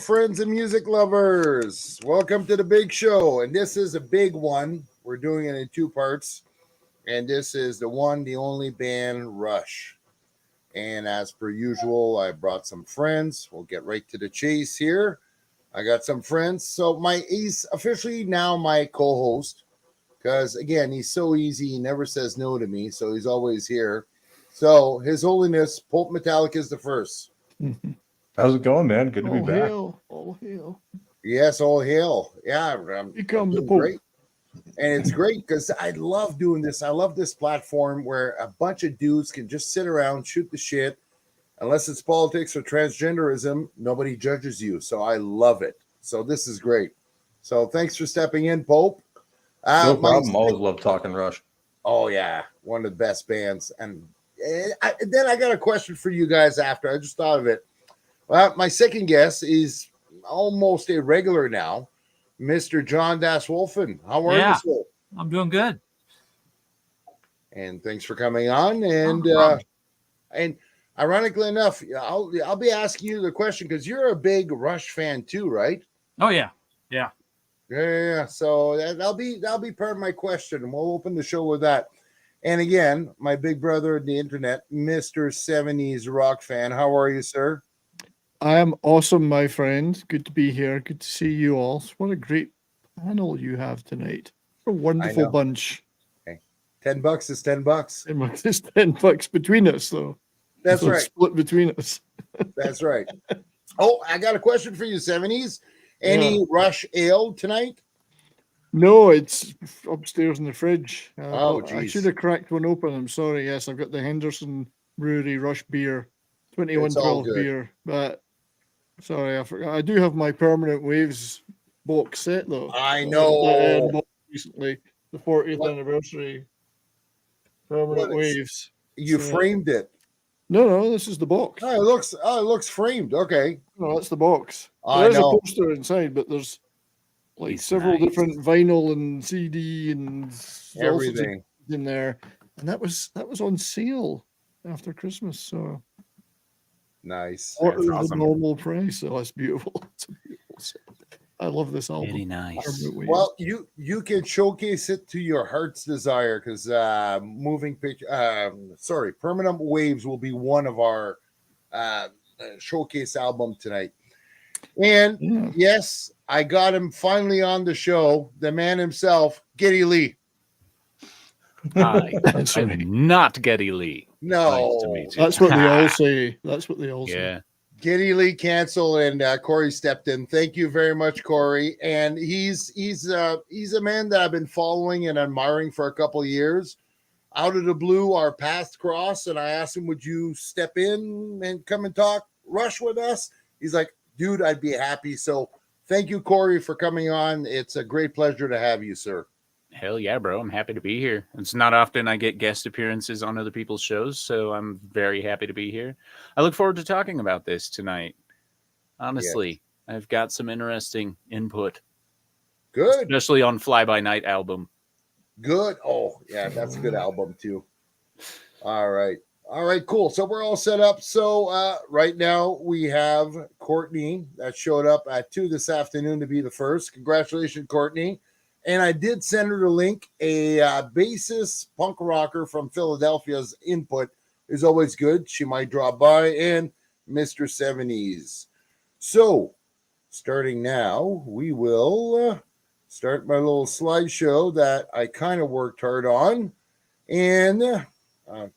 friends and music lovers. Welcome to the big show. And this is a big one. We're doing it in two parts. And this is the one, the only band, Rush. And as per usual, I brought some friends. We'll get right to the chase here. I got some friends. So he's officially now my co-host. Because again, he's so easy, he never says no to me, so he's always here. So His Holiness Pope Metallica is the first. How's it going, man? Good to be All back. hail, all hail. Yes, all hail. Yeah, I'm Become the doing Pope. great. And it's great because I love doing this. I love this platform where a bunch of dudes can just sit around, shoot the shit. Unless it's politics or transgenderism, nobody judges you. So I love it. So this is great. So thanks for stepping in, Pope. No problem. Always love talking Rush. Oh, yeah. One of the best bands. And then I got a question for you guys after. I just thought of it. Well, my second guest is almost a regular now, Mr. John Das Wolfen. How are you, sir? I'm doing good. And thanks for coming on. And ironically enough, I'll be asking you the question because you're a big Rush fan too, right? Oh yeah. Yeah. So that'll be part of my question, and we'll open the show with that. And again, my big brother on the internet, Mr. 70s rock fan. How are you, sir? I am awesome, my friend. Good to be here. Good to see you all. What a great panel you have tonight. What a wonderful bunch. Okay. $10 is $10. It's $10 between us, though. That's so right. Split between us. That's right. Oh, I got a question for you, 70s. Any Rush ale tonight? No, it's upstairs in the fridge. Geez. I should have cracked one open. I'm sorry. Yes, I've got the Henderson Brewery Rush beer, 2112 beer. But sorry, I forgot. I do have my Permanent Waves box set, though. I know. Recently, the 40th anniversary Permanent Waves. You framed it. No, this is the box. Oh, it looks framed. Okay. No, that's the box. I There's know. a poster inside, but there's several different vinyl and CD and everything in there. And that was on sale after Christmas. So nice. What is the normal price? So that's beautiful. It's a beautiful set. I love this album. Very nice. Well, you can showcase it to your heart's desire because Permanent Waves will be one of our showcase album tonight. And yes, I got him finally on the show. The man himself, Geddy Lee. Hi, I'm not Geddy Lee. No, nice to meet you. That's what they all say. That's what they all say. Yeah. Geddy Lee canceled, and Corey stepped in. Thank you very much, Corey. And he's a man that I've been following and admiring for a couple of years. Out of the blue, our paths crossed, and I asked him, "Would you step in and come and talk Rush with us?" He's like, "Dude, I'd be happy." So, thank you, Corey, for coming on. It's a great pleasure to have you, sir. Hell yeah, bro. I'm happy to be here. It's not often I get guest appearances on other people's shows, so I'm very happy to be here. I look forward to talking about this tonight. Honestly, I've got some interesting input. Good. Especially on Fly By Night album. Good. Oh, yeah, that's a good album, too. All right, cool. So we're all set up. So right now we have Courtney that showed up at 2 this afternoon to be the first. Congratulations, Courtney. And I did send her the link. A bassist punk rocker from Philadelphia's input is always good. She might drop by. And Mr. 70s. So, starting now, we will start my little slideshow that I kind of worked hard on. And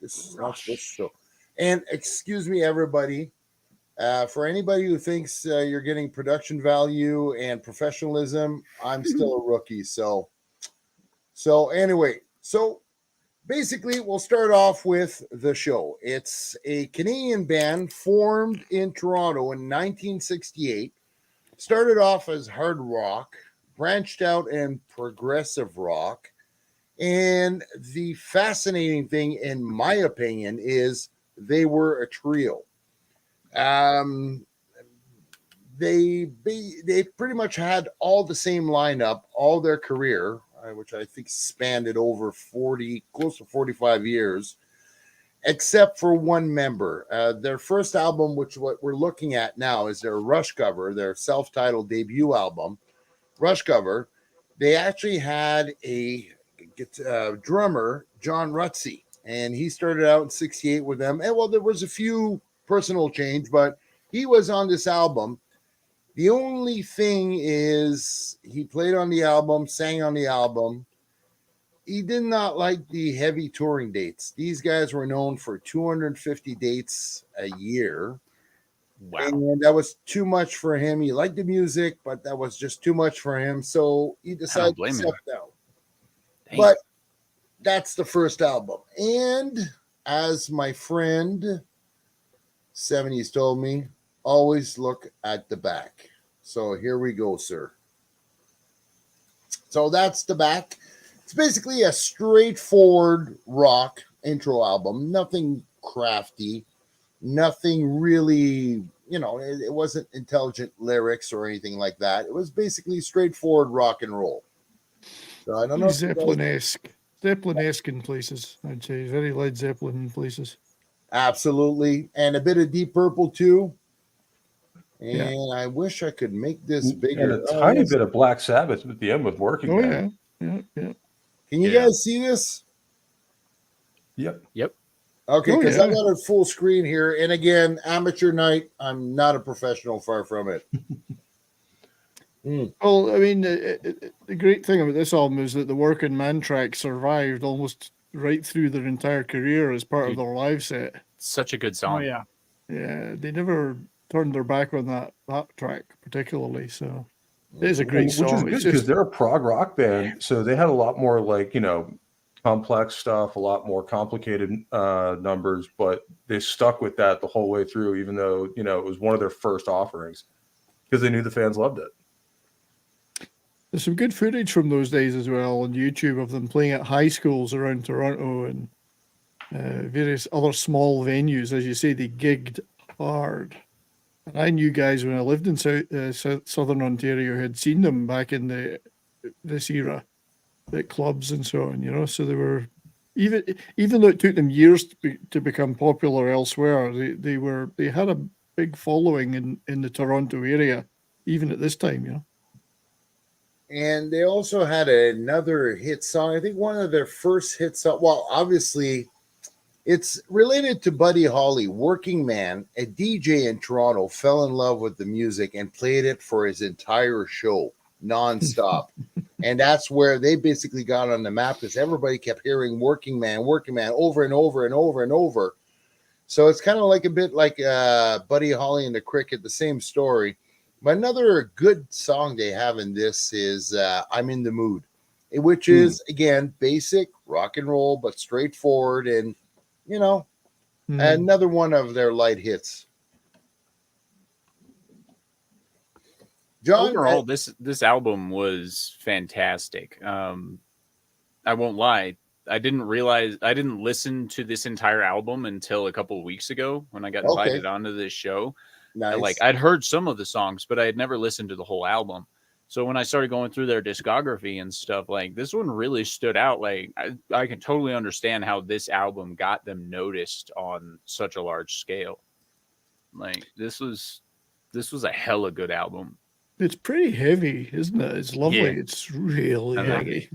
this is not supposed to show. And excuse me, everybody. For anybody who thinks you're getting production value and professionalism, I'm still a rookie. So anyway, so basically we'll start off with the show. It's a Canadian band formed in Toronto in 1968, started off as hard rock, branched out in progressive rock. And the fascinating thing, in my opinion, is they were a trio. They pretty much had all the same lineup all their career, which I think spanned it over close to 45 years. except for one member. Their first album, which what we're looking at now, is their Rush cover, their self-titled debut album, Rush cover. They actually had a drummer, John Rutsey, and he started out in '68 with them. And well, there was a few personal change, but he was on this album. The only thing is he played on the album, sang on the album. He did not like the heavy touring dates. These guys were known for 250 dates a year. Wow. And that was too much for him. He liked the music, but that was just too much for him. So he decided to step down. Dang. But that's the first album. And as my friend 70s told me, always look at the back. So here we go, sir. So that's the back. It's basically a straightforward rock intro album. Nothing crafty. Nothing really, it wasn't intelligent lyrics or anything like that. It was basically straightforward rock and roll. So I don't know. Zeppelin-esque in places, I'd say. Very Led Zeppelin in places. Absolutely. And a bit of Deep Purple too. And I wish I could make this bigger. And a tiny bit of Black Sabbath at the end with Working Man. Yeah. Can you guys see this? Yep. Okay, because I got a full screen here. And again, amateur night. I'm not a professional, far from it. Well, I mean, the great thing about this album is that the Working Man track survived almost right through their entire career as part of their live set. Such a good song. Oh yeah. Yeah, they never turned their back on that track particularly. So it is a great song. Which is good because they're a prog rock band, so they had a lot more complex stuff, a lot more complicated numbers, but they stuck with that the whole way through, even though it was one of their first offerings because they knew the fans loved it. There's some good footage from those days as well on YouTube of them playing at high schools around Toronto and various other small venues. As you say, they gigged hard. And I knew guys when I lived in Southern Ontario who had seen them back in this era at clubs and so on, so they were, even though it took them years to become popular elsewhere, they had a big following in the Toronto area, even at this time, And they also had another hit song. I think one of their first hit songs. Well, obviously, it's related to Buddy Holly. Working Man, a DJ in Toronto, fell in love with the music and played it for his entire show, nonstop. And that's where they basically got on the map because everybody kept hearing Working Man over and over and over and over. So it's kind of like a bit like Buddy Holly and the Cricket, the same story. But another good song they have in this is I'm in the Mood, which is, again, basic rock and roll, but straightforward and, another one of their light hits. John, overall, this album was fantastic. I won't lie. I didn't listen to this entire album until a couple of weeks ago when I got invited onto this show. Nice. I'd heard some of the songs, but I had never listened to the whole album. So when I started going through their discography and stuff, this one really stood out. I can totally understand how this album got them noticed on such a large scale. This was a hella good album. It's pretty heavy, isn't it? It's lovely. Yeah. It's really heavy.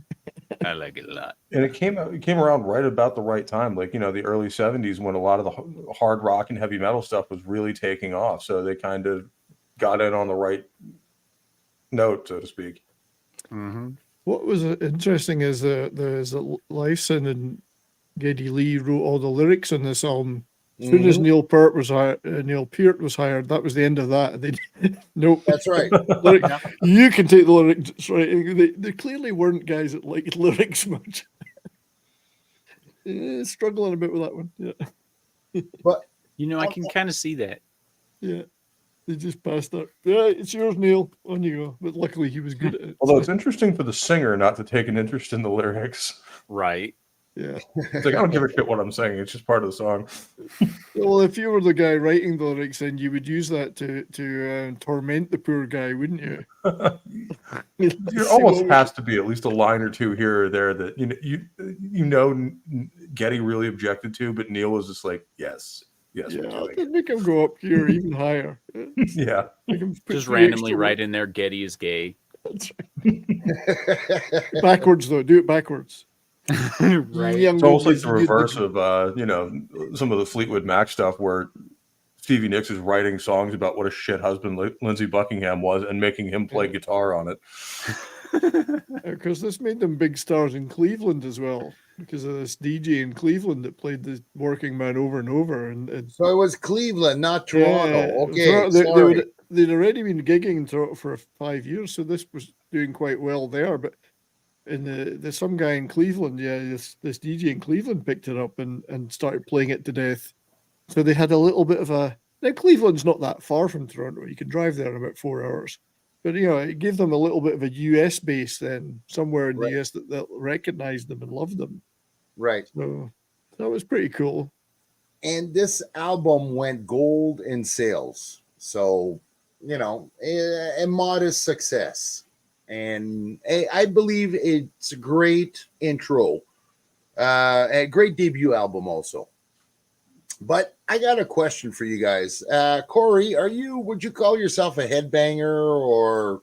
I like it a lot. And it came around right about the right time, the early 70s when a lot of the hard rock and heavy metal stuff was really taking off. So they kind of got in on the right note, so to speak. Mm-hmm. What was interesting is that Lifeson and Geddy Lee wrote all the lyrics on this album. As soon as Neil Peart was hired, that was the end of that. Nope. That's right. You can take the lyrics. Right. They clearly weren't guys that liked lyrics much. Struggling a bit with that one. Yeah. But I can kind of see that. Yeah. They just passed that. Yeah, it's yours, Neil. On you go. But luckily he was good at it. Although it's interesting for the singer not to take an interest in the lyrics. Right. Yeah. It's like, I don't give a shit what I'm saying. It's just part of the song. Well, if you were the guy writing the lyrics, then you would use that to torment the poor guy, wouldn't you? There almost has to be at least a line or two here or there that Getty really objected to, but Neil was just like, yes, we're Yeah, doing I'll make him go up here even higher. it. Yeah. Make him put Just 3 randomly extra write in there, Getty is gay. That's right. Backwards though, do it backwards. Right. Young It's almost like ladies, the you- reverse of some of the Fleetwood Mac stuff where Stevie Nicks is writing songs about what a shit husband Lindsey Buckingham was and making him play guitar on it. Because this made them big stars in Cleveland as well, because of this DJ in Cleveland that played the Working Man over and over. And So it was Cleveland, not Toronto. Yeah, Okay, Toronto- sorry. they'd already been gigging in Toronto for 5 years, so this was doing quite well there. But in the some guy in Cleveland, this DJ in Cleveland picked it up and started playing it to death. So they had a little bit of a. Now Cleveland's not that far from Toronto; you can drive there in about 4 hours. But it gave them a little bit of a US base then, somewhere in Right. the US that recognized them and loved them. Right. So that was pretty cool. And this album went gold in sales. So, a modest success. And I believe it's a great intro, a great debut album also. But I got a question for you guys. Corey, would you call yourself a headbanger or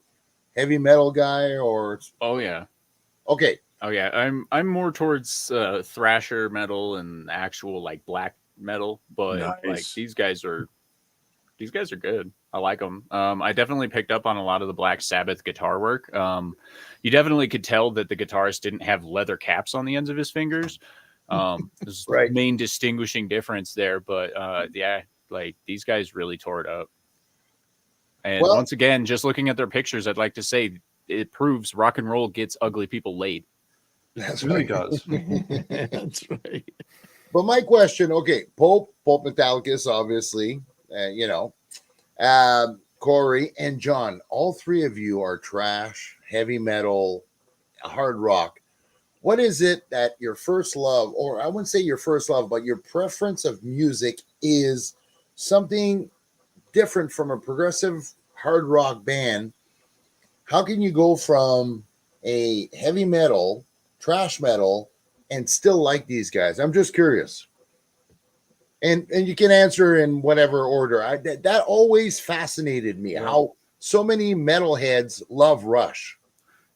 heavy metal guy or? Oh yeah. Okay. Oh yeah. I'm more towards thrasher metal and actual like black metal, but like Nice. these guys are good. I like them. I definitely picked up on a lot of the Black Sabbath guitar work. You definitely could tell that the guitarist didn't have leather caps on the ends of his fingers. There's Right. the main distinguishing difference there, but like these guys really tore it up. And Well- once again, just looking at their pictures, I'd like to say it proves rock and roll gets ugly people laid. That's It really right. does. That's right. But my question, okay, Pope Metallicus, obviously, Corey and John, all three of you are trash, heavy metal, hard rock. What is it that your first love, or I wouldn't say your first love, but your preference of music is something different from a progressive hard rock band? How can you go from a heavy metal, trash metal, and still like these guys? I'm just curious. And you can answer in whatever order. That always fascinated me, how so many metalheads love Rush.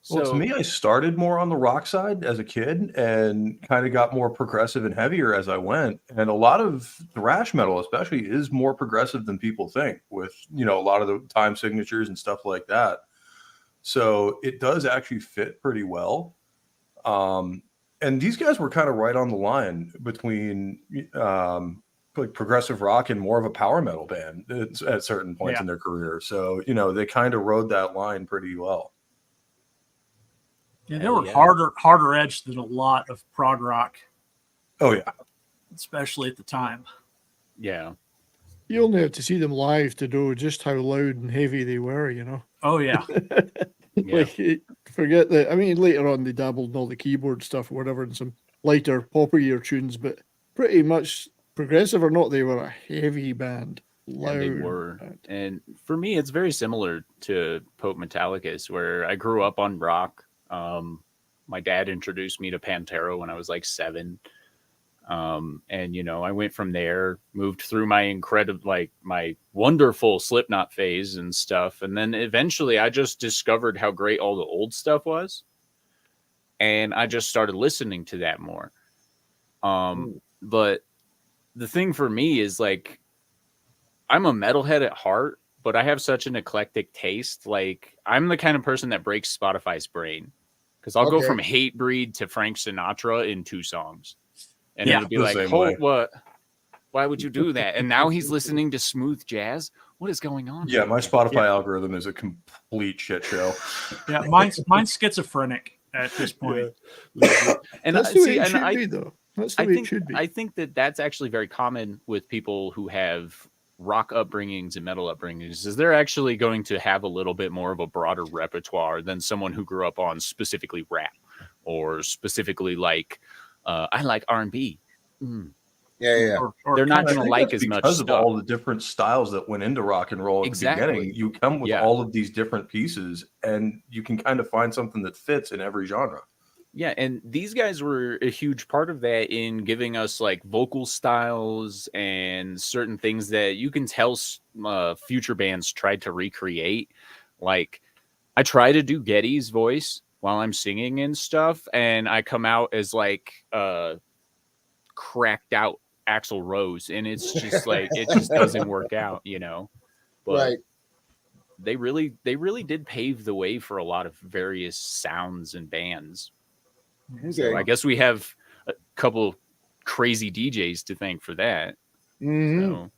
Well, to me, I started more on the rock side as a kid and kind of got more progressive and heavier as I went. And a lot of thrash metal, especially, is more progressive than people think with, a lot of the time signatures and stuff like that. So it does actually fit pretty well. And these guys were kind of right on the line between like progressive rock and more of a power metal band at certain points in their career. So, they kind of rode that line pretty well. Yeah, they were harder edged than a lot of prog rock, Oh, yeah. especially at the time. Yeah. You only have to see them live to know just how loud and heavy they were, Oh yeah, Yeah. Forget that. I mean, later on they dabbled in all the keyboard stuff or whatever and some lighter, poppier tunes, but pretty much progressive or not, they were a heavy band. Yeah, they Loud were. band. And for me, it's very similar to Pope Metallicus, where I grew up on rock. My dad introduced me to Pantera when I was like 7. And I went from there, moved through my my wonderful Slipknot phase and stuff. And then eventually I just discovered how great all the old stuff was. And I just started listening to that more. But the thing for me is like, I'm a metalhead at heart, but I have such an eclectic taste. Like I'm the kind of person that breaks Spotify's brain because I'll go Okay. from Hatebreed to Frank Sinatra in 2 songs. And Yeah, it'll be the like, same way. what? Why would you do that? And now he's listening to smooth jazz. What is going on? Yeah, my Spotify algorithm is a complete shit show. yeah. Mine's schizophrenic at this point. And That's the way see, it and should I, be, though. That's the I way think it should be. I think that that's actually very common with people who have rock upbringings and metal upbringings. Is they're actually going to have a little bit more of a broader repertoire than someone who grew up on specifically rap or specifically like I like R&B. Yeah. Or They're not I gonna think like that's as much because of stuff. all the different styles that went into rock and roll at Exactly. the beginning. You come with Yeah. all of these different pieces, and you can kind of find something that fits in every genre. Yeah, and these guys were a huge part of that in giving us like vocal styles and certain things that you can tell future bands tried to recreate. Like, I try to do Getty's voice while I'm singing and stuff, and I come out as like cracked out Axl Rose, and it's just like it just doesn't work out, you know. But Right. they really did pave the way for a lot of various sounds and bands. So Okay. I guess we have a couple crazy DJs to thank for that. Mhm. So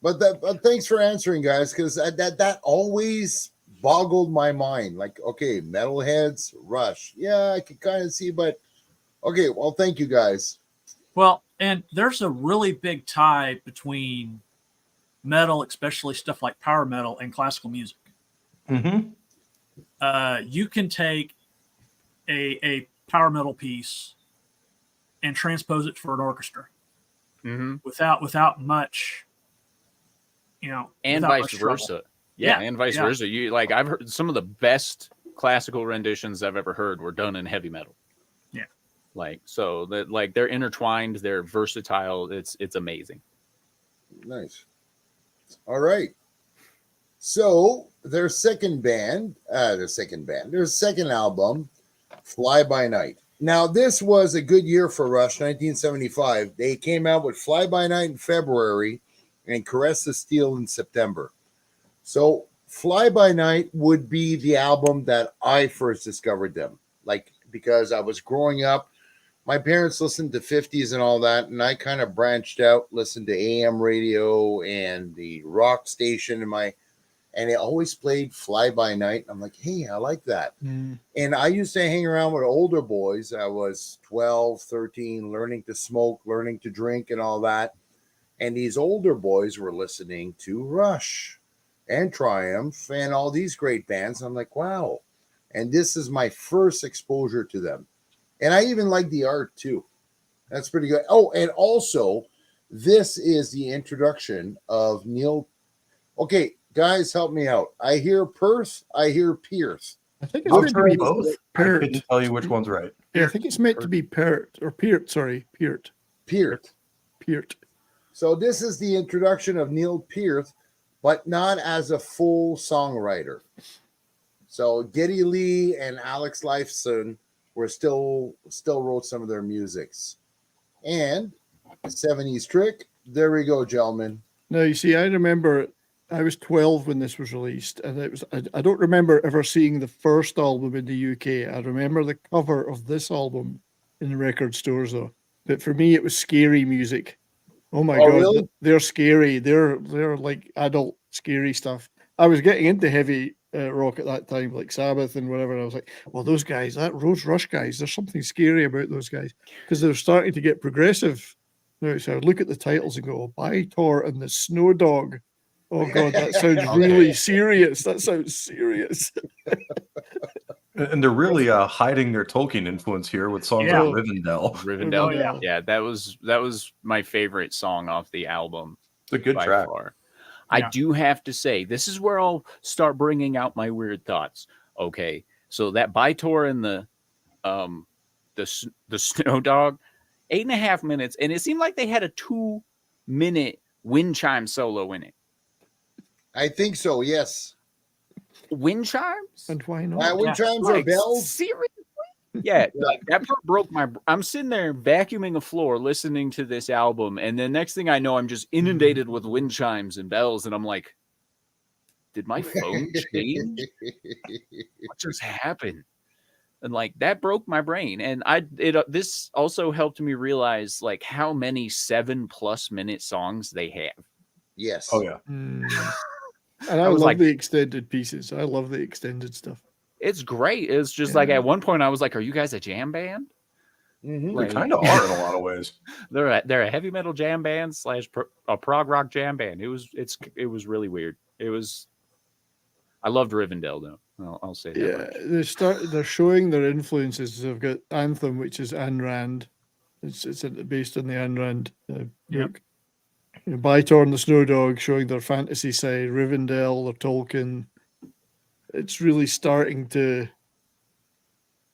But thanks for answering, guys, because that always boggled my mind. Like, okay, Metalheads, Rush. Yeah, I could kind of see, but okay, well, thank you guys. Well, and there's a really big tie between metal, especially stuff like power metal, and classical music. Mm-hmm. You can take a power metal piece and transpose it for an orchestra without much, and without vice much trouble. versa. Yeah, Yeah, and vice yeah. versa. You like I've heard some of the best classical renditions I've ever heard were done in heavy metal. Yeah. Like so that like they're intertwined, they're versatile. It's amazing. Nice. All right. So their second album, Fly By Night. Now, this was a good year for Rush, 1975. They came out with Fly By Night in February and Caress the Steel in September. So Fly By Night would be the album that I first discovered them. Like, because I was growing up, my parents listened to 50s and all that, and I kind of branched out, listened to AM radio and the rock station and it always played Fly By Night. I'm like, hey, I like that. And I used to hang around with older boys. I was 12, 13, learning to smoke, learning to drink and all that. And these older boys were listening to Rush and Triumph and all these great bands. I'm like, wow. And this is my first exposure to them. And I even like the art too. That's pretty good. Oh, and also, this is the introduction of Neil. Okay, guys, help me out. I hear Perth. I hear Pierce. I think it's I'll meant to try be both. I Peart. couldn't tell you which one's right. Yeah, I think it's meant to be Peart or Peart. Sorry, Peart. Peart. Peart. So this is the introduction of Neil Peart, but not as a full songwriter. So Geddy Lee and Alex Lifeson were still wrote some of their musics. And 70s Trick. There we go, gentlemen. Now, you see, I remember I was 12 when this was released, and it was I don't remember ever seeing the first album in the UK. I remember the cover of this album in the record stores, though. But for me, it was scary music. Oh my God, really? they're scary. They're like adult scary stuff. I was getting into heavy rock at that time, like Sabbath and whatever. And I was like, well, those guys, that Rose Rush guys, there's something scary about those guys because they're starting to get progressive. Now, so I would look at the titles and go, Bytor and the Snow Dog. Oh God, that sounds really serious. That sounds serious. And they're really hiding their Tolkien influence here with songs Yeah. like Rivendell. Rivendell. Oh, yeah. Yeah, that was my favorite song off the album. It's a good by track. far. I Yeah. do have to say, this is where I'll start bringing out my weird thoughts. Okay, so that Bytor and the Snow Dog, 8.5 minutes, and it seemed like they had a 2-minute wind chime solo in it. I think so, yes. Wind chimes? And why not? Wind chimes or Like, bells? seriously? Yeah, like that part broke my. I'm sitting there vacuuming a floor, listening to this album, and then next thing I know, I'm just inundated with wind chimes and bells, and I'm like, "Did my phone change? What just happened?" And like that broke my brain, and this also helped me realize like how many 7+ minute songs they have. Yes. Oh, yeah. And I was love like- the extended pieces. I love the extended stuff. It's great. It's just like at one point I was like, "Are you guys a jam band?" Mhm. They kind of are in a lot of ways. They're a heavy metal jam band / a prog rock jam band. It was really weird. I loved Rivendell though. I'll say that. Yeah, they're showing their influences. They've got Anthem, which is Ayn Rand. It's based on the Ayn Rand Yep. book. You know, Bytorn the Snow Dog showing their fantasy side, Rivendell, their Tolkien. It's really starting to.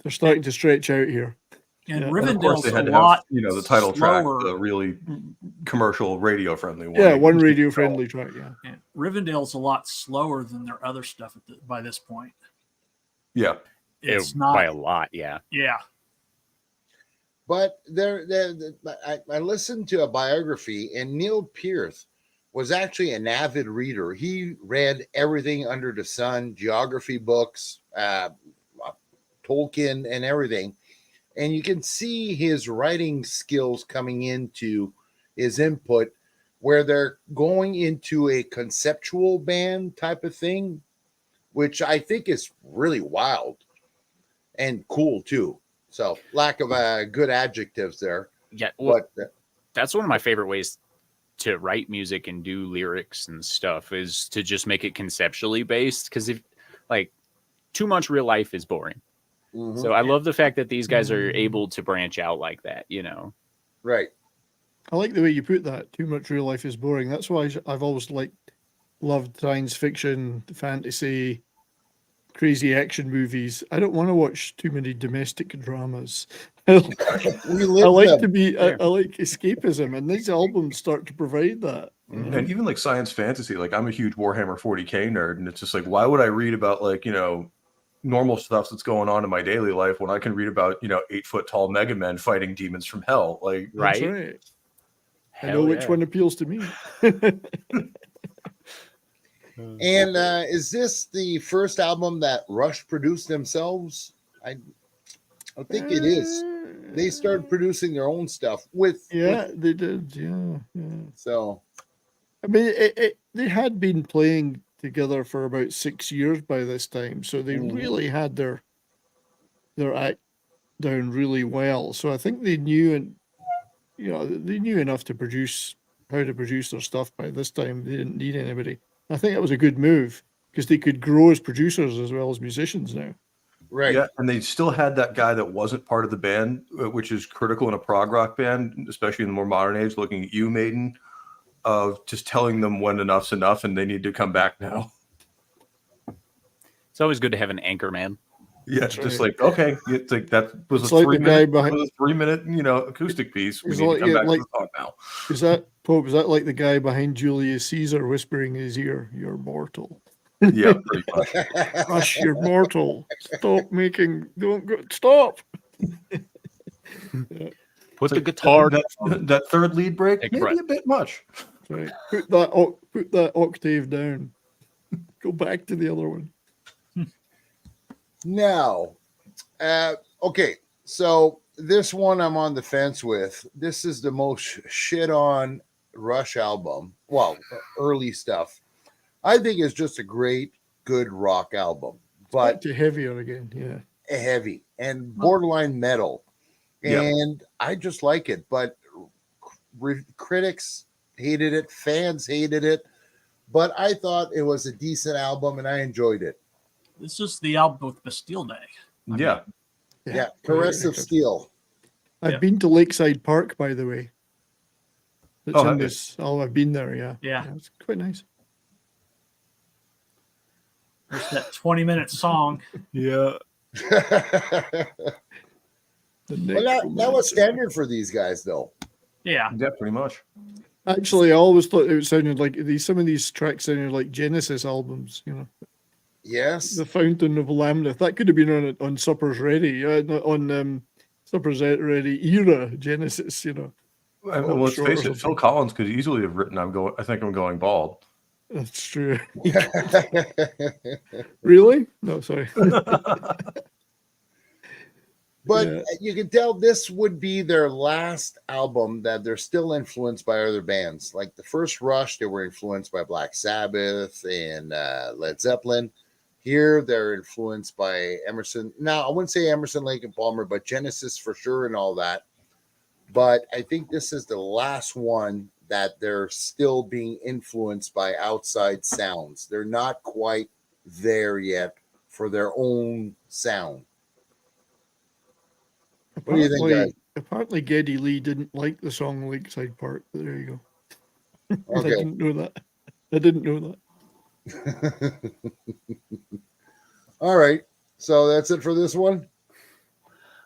They're starting to stretch out here. And Yeah. And of course, Rivendell's they a had to lot have, the title track, slower. the really commercial radio friendly one. Yeah, one radio friendly track. Yeah. Yeah, Rivendell's a lot slower than their other stuff by this point. Yeah. It's by not. a lot, yeah. Yeah. But I listened to a biography, and Neil Pearce was actually an avid reader. He read everything under the sun, geography books, Tolkien, and everything. And you can see his writing skills coming into his input, where they're going into a conceptual band type of thing, which I think is really wild and cool too. So, lack of good adjectives there. Yeah, well, But that's one of my favorite ways to write music and do lyrics and stuff, is to just make it conceptually based. Because if like too much real life is boring. mhm, So I love the fact that these guys are able to branch out like that, right. I like the way you put that. Too much real life is boring. That's why I've always loved science fiction, fantasy, crazy action movies. I don't want to watch too many domestic dramas. We I live like them. to be. I like escapism, and these albums start to provide that. And even like science fantasy, like I'm a huge Warhammer 40K nerd, and it's just like, why would I read about normal stuff that's going on in my daily life when I can read about 8-foot tall Mega Men fighting demons from hell? Like, That's right? right. I Hell know which yeah. one appeals to me. And is this the first album that Rush produced themselves? I think it is. They started producing their own stuff with Yeah, they did. Yeah, yeah. so I mean, they had been playing together for about 6 years by this time, so they Mhm. really had their act down really well. So I think they knew, and they knew enough to produce how to produce their stuff by this time. They didn't need anybody. I think that was a good move because they could grow as producers as well as musicians now. right. yeah, and they still had that guy that wasn't part of the band, which is critical in a prog rock band, especially in the more modern age. Looking at you, Maiden, of just telling them when enough's enough and they need to come back now. It's always good to have an anchor man. Yeah, That's just right. like, okay, it's like that was It's a like the guy 3 minute, behind- was a 3 minute, acoustic piece. We It's need like- to come yeah, back like- to the song now. Is that Pope? Is that like the guy behind Julius Caesar whispering in his ear, "You're mortal"? Yeah, pretty much. Rush, you're mortal. Stop making. Don't go. Stop. Put the guitar that third lead break, Take a maybe breath. a bit much. Right. Put that octave down. Go back to the other one. Now, okay, so this one I'm on the fence with. This is the most shit on Rush album. Well, early stuff. I think it's just a great, good rock album, Back but to heavier again. Yeah. heavy and borderline metal. Yeah. And I just like it, but critics hated it, fans hated it, but I thought it was a decent album and I enjoyed it. This is the album with Bastille Day. Yeah. Yeah, Caress of Steel. I've Yeah. been to Lakeside Park, by the way. It's Oh, in have you? this. Oh, I've been there. Yeah. Yeah. It's quite nice. There's that 20-minute song. Yeah. The Well, that was Necromancer. standard for these guys, though. Yeah. Yeah, pretty much. Actually, I always thought it sounded like some of these tracks sounded like Genesis albums. Yes. The Fountain of Lamneth. That could have been on Supper's Ready, on Supper's Ready era Genesis. And Oh, let's sure, face or it, Phil something. Collins could easily have written I think I'm going bald. That's true. Really? No, sorry. But Yeah. you can tell this would be their last album that they're still influenced by other bands. Like the first Rush, they were influenced by Black Sabbath and Led Zeppelin. Here, they're influenced by Emerson. Now, I wouldn't say Emerson, Lake and Palmer, but Genesis for sure and all that. But I think this is the last one that they're still being influenced by outside sounds. They're not quite there yet for their own sound. What do you think, guys? apparently Geddy Lee didn't like the song Lakeside Park. But there you go. I Okay. didn't know that. I didn't know that. All right. So that's it for this one.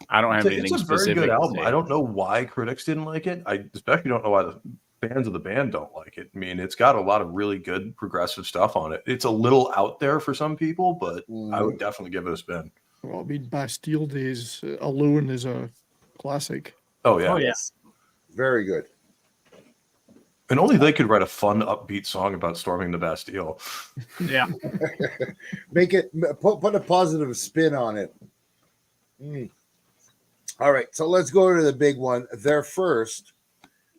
I don't have It's anything a very specific good to album. say. I don't know why critics didn't like it. I especially don't know why the fans of the band don't like it. I mean, it's got a lot of really good progressive stuff on it. It's a little out there for some people, but I would definitely give it a spin. Well, I mean, Bastille Days alone is a classic. Oh yeah. Oh yeah. Very good. And only they could write a fun, upbeat song about storming the Bastille. Yeah. Make it put a positive spin on it. Mm. All right, so let's go to the big one. Their first.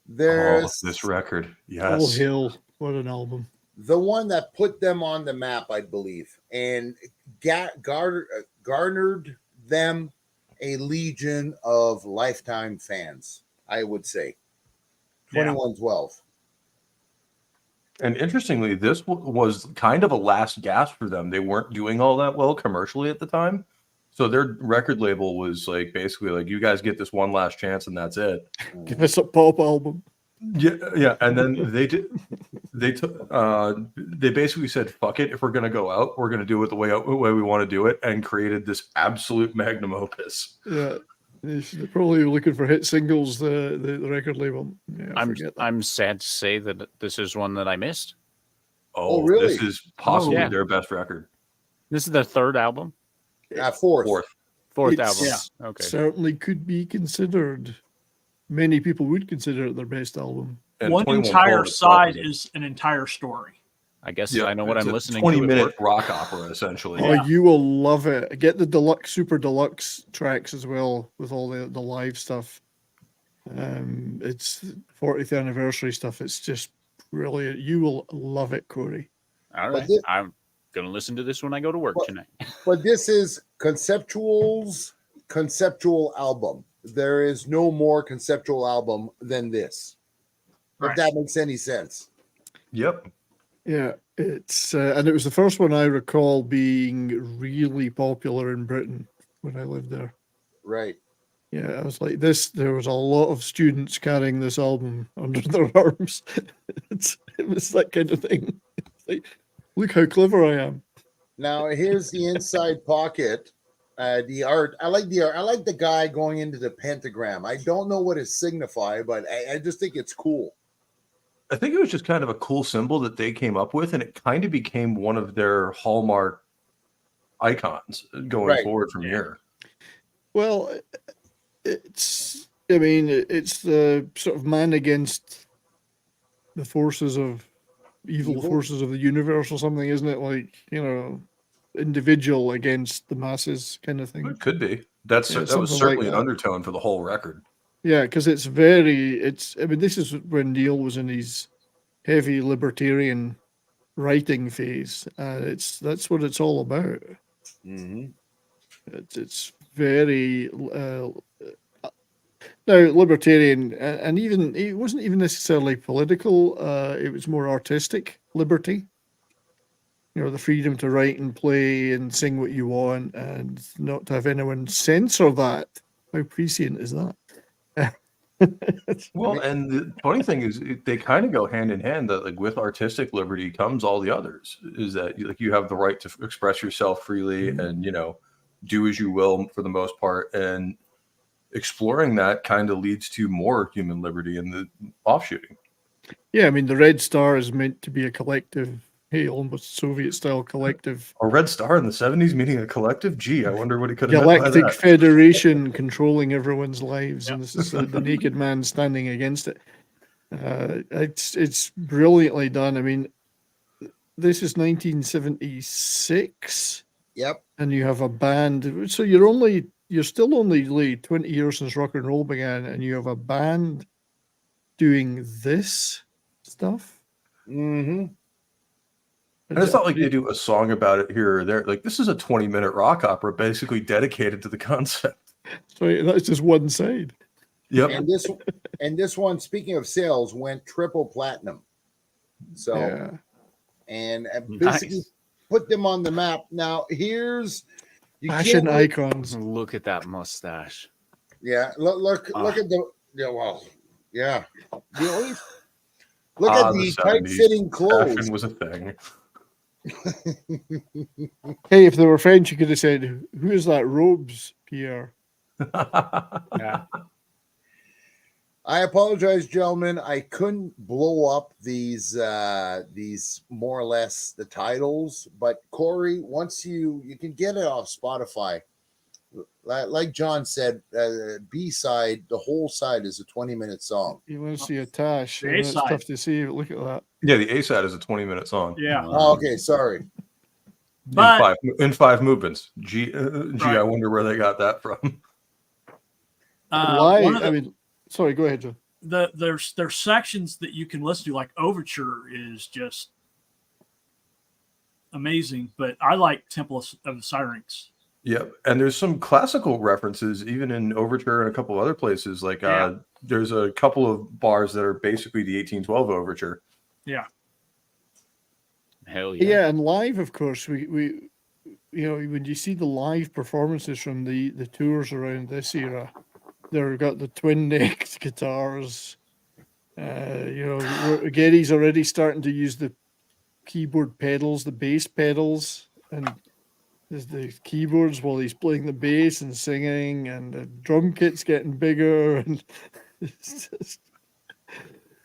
There's This record. Oh, Yes. Hill. What an album. the one that put them on the map, I believe, and garnered them a legion of lifetime fans, I would say. Yeah. 2112. And interestingly, this was kind of a last gasp for them. They weren't doing all that well commercially at the time. So their record label was like basically like, you guys get this one last chance and that's it. Give us a pop album. Yeah, yeah. And then they basically said, fuck it, if we're gonna go out, we're gonna do it the way we want to do it, and created this absolute magnum opus. Yeah. They're probably looking for hit singles, the record label. Yeah, I forget that. I'm sad to say that this is one that I missed. Oh, really? This is possibly yeah. their best record. This is their third album, Fourth. fourth It's- album. yeah. Okay. Certainly could be considered. Many people would consider it their best album. And One 2112 entire itself side a- is an entire story. I guess yeah, I know what it's I'm a listening 20-minute to. rock opera, essentially. Oh, you will love it. Get the deluxe, super deluxe tracks as well with all the live stuff. It's 40th anniversary stuff. It's just brilliant. You will love it, Corey. All But right. this- I'm going to listen to this when I go to work But- tonight. But this is conceptual album. There is no more conceptual album than this. Right. If that makes any sense. Yep. Yeah, it's and it was the first one I recall being really popular in Britain when I lived there. Right. Yeah, I was like this. There was a lot of students carrying this album under their arms. It was that kind of thing. It's like, look how clever I am. Now here's the inside pocket. The art. I like the art. I like the guy going into the pentagram. I don't know what it signifies, but I just think it's cool. I think it was just kind of a cool symbol that they came up with, and it kind of became one of their hallmark icons going Right. forward from here. Well, it's. I mean, it's the sort of man against the forces of evil Evil? forces of the universe or something, isn't it? Like, you know, individual against the masses kind of thing. It could be. That was something like certainly an that. undertone for the whole record. Yeah, because it's. I mean, this is when Neil was in his heavy libertarian writing phase. That's what it's all about. Mm-hmm. It's very now libertarian, and even it wasn't even necessarily political. It was more artistic liberty. You know, the freedom to write and play and sing what you want, and not to have anyone censor that. How prescient is that? Well, and the funny thing is, they kind of go hand in hand. That like with artistic liberty comes all the others. Is that like you have the right to express yourself freely and do as you will for the most part, and exploring that kind of leads to more human liberty in the offshooting. Yeah, I mean, the Red Star is meant to be a collective, almost Soviet-style collective. A red star in the 70s meaning a collective? Gee, I wonder what he could have meant by Galactic that. Federation controlling everyone's lives, and this is the naked man standing against it. It's brilliantly done. I mean, this is 1976, Yep. and you have a band. So you're still only like 20 years since rock and roll began, and you have a band doing this stuff. Mm-hmm. And it's not like they do a song about it here or there. Like this is a 20-minute rock opera basically dedicated to the concept. So that's just one side. Yep. And this one, speaking of sales, went triple platinum. So Yeah. and Nice. basically put them on the map. Now here's Fashion can't wait- icons. Look at that mustache. Yeah, look Ah. at the yeah. The only look Ah, at the the 70s. tight-fitting clothes. Fashion was a thing. Hey, if they were French, you could have said, "Who is that Robes, Pierre?" Yeah. I apologize, gentlemen. I couldn't blow up these more or less the titles, but Corey, once you can get it off Spotify. Like John said, B side, the whole side is a 20-minute song. You want to see a Tash? The I know it's A-side. tough to see. But look at that. Yeah, the A side is a 20-minute song. Yeah. Oh, okay, sorry. But in five movements. Gee, Right. I wonder where they got that from. Why? one of the, I mean, sorry. Go ahead, John. there's sections that you can listen to, like Overture is just amazing. But I like Temple of the Syrinx. Yep, and there's some classical references even in Overture and a couple other places. Like Yeah. there's a couple of bars that are basically the 1812 Overture. Hell Yeah. yeah. And live, of course, we when you see the live performances from the tours around this era, they've got the twin-necked guitars. Gary's already starting to use the keyboard pedals, the bass pedals, and there's the keyboards while he's playing the bass and singing, and the drum kit's getting bigger, and it's just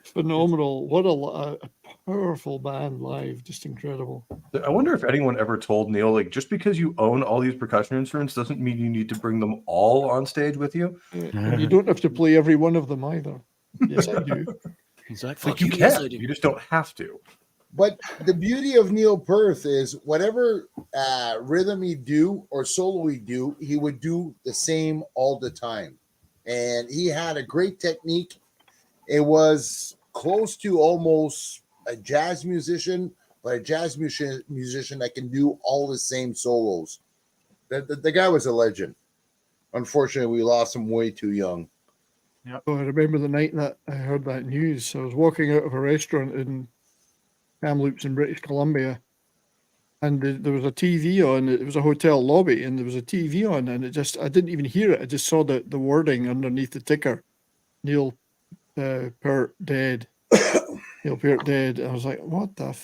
phenomenal. What a powerful band live, just incredible. I wonder if anyone ever told Neil, like, just because you own all these percussion instruments doesn't mean you need to bring them all on stage with you. And you don't have to play every one of them either. Yes, I do. He's like, Like, you can, you just don't have to. But the beauty of Neil Peart is whatever rhythm he do or solo he do, he would do the same all the time. And he had a great technique. It was close to almost a jazz musician, but a jazz musician that can do all the same solos. The guy was a legend. Unfortunately, we lost him way too young. Oh, I remember the night that I heard that news. I was walking out of a restaurant in Kamloops in British Columbia, and there was a TV on. It was a hotel lobby, and there was a TV on, and I didn't even hear it. I just saw the wording underneath the ticker, Neil Peart dead. Neil Peart dead. I was like, what the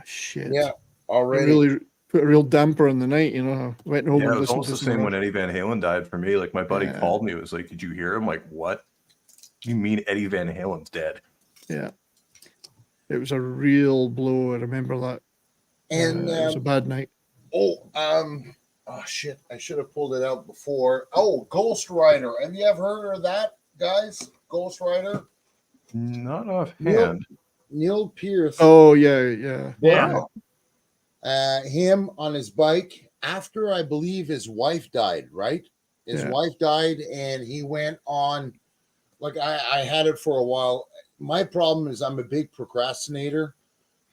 shit. Yeah, It already. really put a real damper on the night, I went home Yeah, and it was listened almost to the some same more. when Eddie Van Halen died for me. Like, my buddy Yeah. called me. It was like, did you hear him? Like, what? You mean Eddie Van Halen's dead? Yeah. It was a real blow. I remember that. And It was a bad night. oh shit! I should have pulled it out before. Oh, Ghost Rider. Have you ever heard of that, guys? Ghost Rider. Not offhand. Neil Peart. Oh, yeah. Yeah. Him on his bike after I believe his wife died. Right, his Yeah. wife died, and he went on. Like I had it for a while. My problem is I'm a big procrastinator,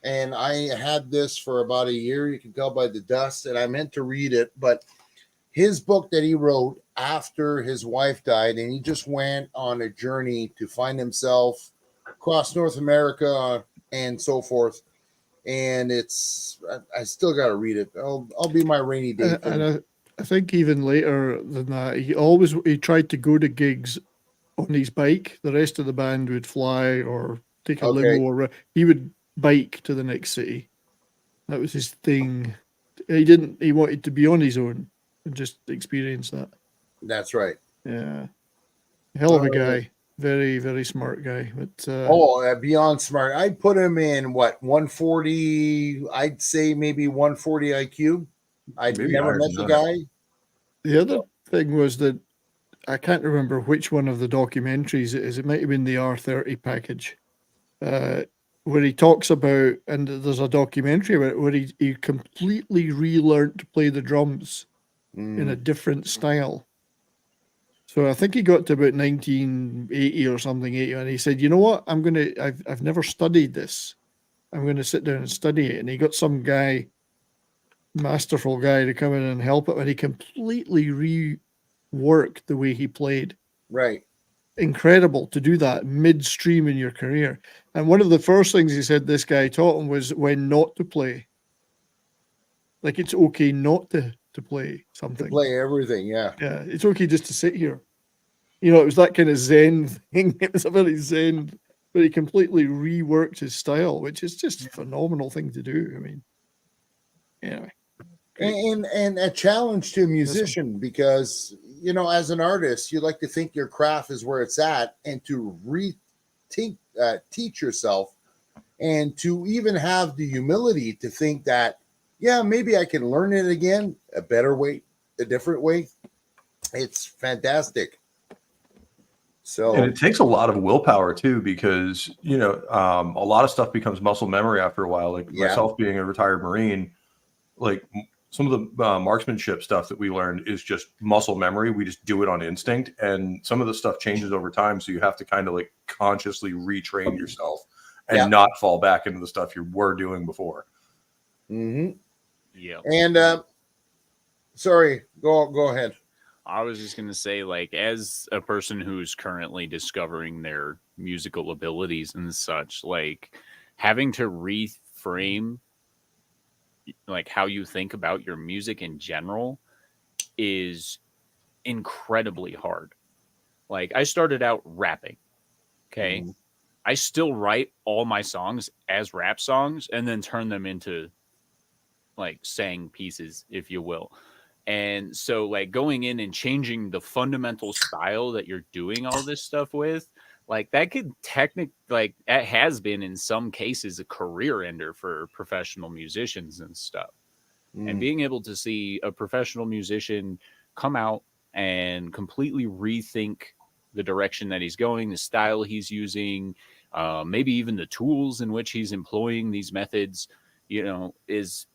and I had this for about a year. You can tell by the dust, and I meant to read it, but his book that he wrote after his wife died, and he just went on a journey to find himself across North America and so forth. And I still got to read it. I'll be my rainy day. And I think even later than that, he tried to go to gigs on his bike. The rest of the band would fly or take a Okay. limo, or he would bike to the next city. That was his thing. He wanted to be on his own and just experience that. That's right. Yeah. Hell of a guy. Very, very smart guy. But Beyond smart. I'd put him in 140. I'd say maybe 140 IQ. I'd Maybe never higher met than the that. guy. the other thing was that I can't remember which one of the documentaries it is. It might have been the R30 package, where he talks about, and there's a documentary about it, where he completely relearned to play the drums in a different style. So I think he got to about 1980 or something, 80, and he said, "You know what? I've never studied this. I'm going to sit down and study it." And he got some guy, masterful guy, to come in and help him, and he completely reworked the way he played. Right. Incredible to do that midstream in your career. And one of the first things he said this guy taught him was when not to play. Like, it's okay not to play something. To play everything. Yeah. Yeah, it's okay just to sit here. You know, it was that kind of Zen thing. It was a very Zen, but he completely reworked his style, which is just a phenomenal thing to do. I mean, anyway. And a challenge to a musician, because you know, as an artist, you like to think your craft is where it's at, and to teach yourself, and to even have the humility to think that, yeah, maybe I can learn it again, a better way, a different way. It's fantastic. So, And it takes a lot of willpower too, because you know, a lot of stuff becomes muscle memory after a while. Like Yeah. myself being a retired Marine, like some of the marksmanship stuff that we learned is just muscle memory. We just do it on instinct, and some of the stuff changes over time. So you have to kind of like consciously retrain yourself and Yeah. not fall back into the stuff you were doing before. mhm. Yeah. And sorry, go ahead. I was just gonna say, like, as a person who's currently discovering their musical abilities and such, like having to reframe like how you think about your music in general is incredibly hard. Like, I started out rapping. Okay. Mhm. I still write all my songs as rap songs and then turn them into like sang pieces, if you will. And so, like, going in and changing the fundamental style that you're doing all this stuff with, like, that could like, that has been in some cases a career ender for professional musicians and stuff. And Mm. being able to see a professional musician come out and completely rethink the direction that he's going, the style he's using, maybe even the tools in which he's employing these methods, you know, it's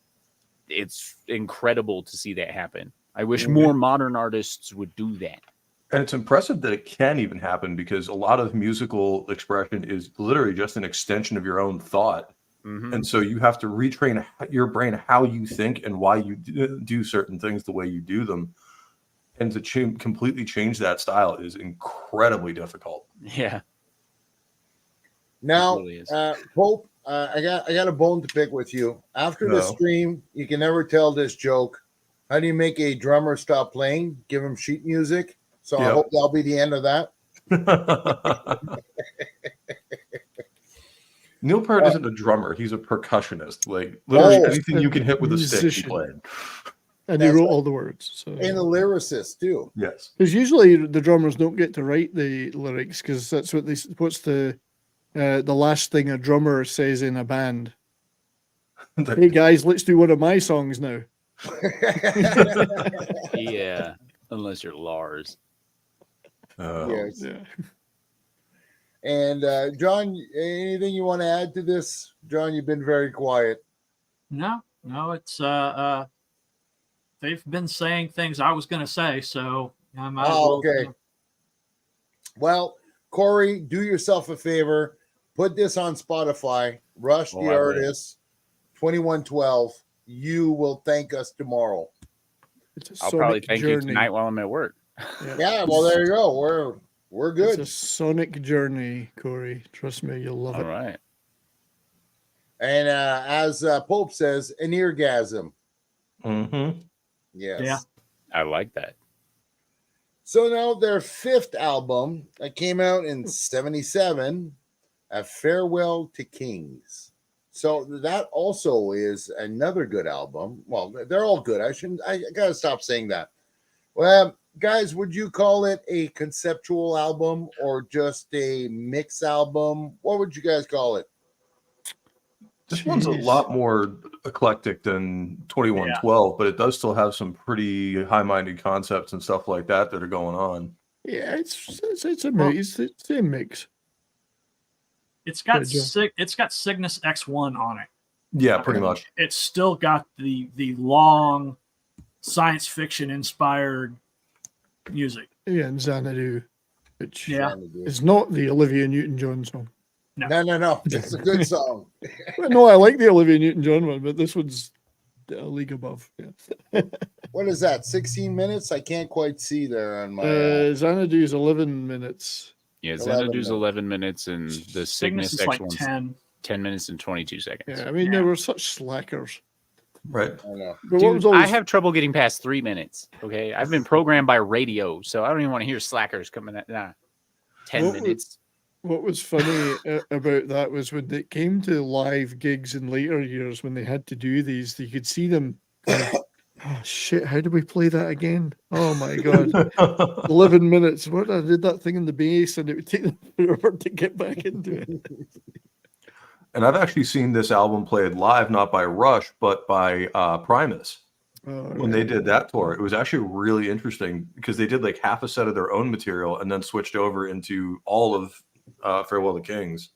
incredible to see that happen. I wish more modern artists would do that. And it's impressive that it can even happen, because a lot of musical expression is literally just an extension of your own thought. Mhm. And so you have to retrain your brain how you think and why you do certain things the way you do them. And to completely change that style is incredibly difficult. Yeah. Now, really is. Pope, I got a bone to pick with you. After the No. stream, you can never tell this joke. How do you make a drummer stop playing? Give him sheet music. So I Yep. hope that'll be the end of that. Neil Peart isn't a drummer; he's a percussionist. Like literally Oh, anything you can hit with a stick, he musician. played. And he That's wrote right. all the words. So And a lyricist too. Yes. because usually the drummers don't get to write the lyrics because that's what what's the last thing a drummer says in a band. Hey guys, let's do one of my songs now. Yeah. Unless you're Lars. Yes. Yeah. And John, anything you want to add to this? John, you've been very quiet. No, it's they've been saying things I was going to say, so I might as well. Okay. Well, Corey, do yourself a favor. Put this on Spotify. Rush Oh, the I will. Artist, 2112. You will thank us tomorrow. It's a I'll sonic probably thank you journey. tonight while I'm at work. Yeah, well, there you go. We're It's good. a sonic journey, Corey. Trust me, you'll love All it. right. And as Pope says, an eargasm. Mm-hmm. Yes. Yeah. I like that. So now their fifth album that came out in 77, A Farewell to Kings. So that also is another good album. Well, they're all good. I gotta stop saying that. Well, guys, would you call it a conceptual album or just a mix album? What would you guys call it? This one's a Jeez. lot more eclectic than 2112, but it does still have some pretty high-minded concepts and stuff like that that are going on. Yeah, it's a mix. It's a mix. It's got Good job. it's got Cygnus X1 on it. Yeah, pretty much. It's still got the long science fiction inspired music. Yeah, and Xanadu, which Yeah. is not the Olivia Newton-John song. No. It's a good song. Well, no, I like the Olivia Newton-John one, but this one's a league above. Yeah. What is that? 16 minutes? I can't quite see there on my. Xanadu's 11 minutes. Yeah, 11 Xanadu's minutes. 11 minutes and the Cygnus Cygnus is like X1's 10. 10 minutes and 22 seconds. Yeah, I mean, they Yeah. were such slackers. Right. I don't know. But what Dude, was always I have trouble getting past 3 minutes. Okay, I've been programmed by radio, so I don't even want to hear slackers coming at 10 What was- minutes. what was funny about that was when it came to live gigs in later years, when they had to do these, you could see them going, oh shit, how do we play that again? Oh my god. 11 minutes. What, I did that thing in the bass and it would take them forever to get back into it. And I've actually seen this album played live, not by Rush, but by Primus. When they did that tour, it was actually really interesting because they did like half a set of their own material and then switched over into all of Farewell to Kings.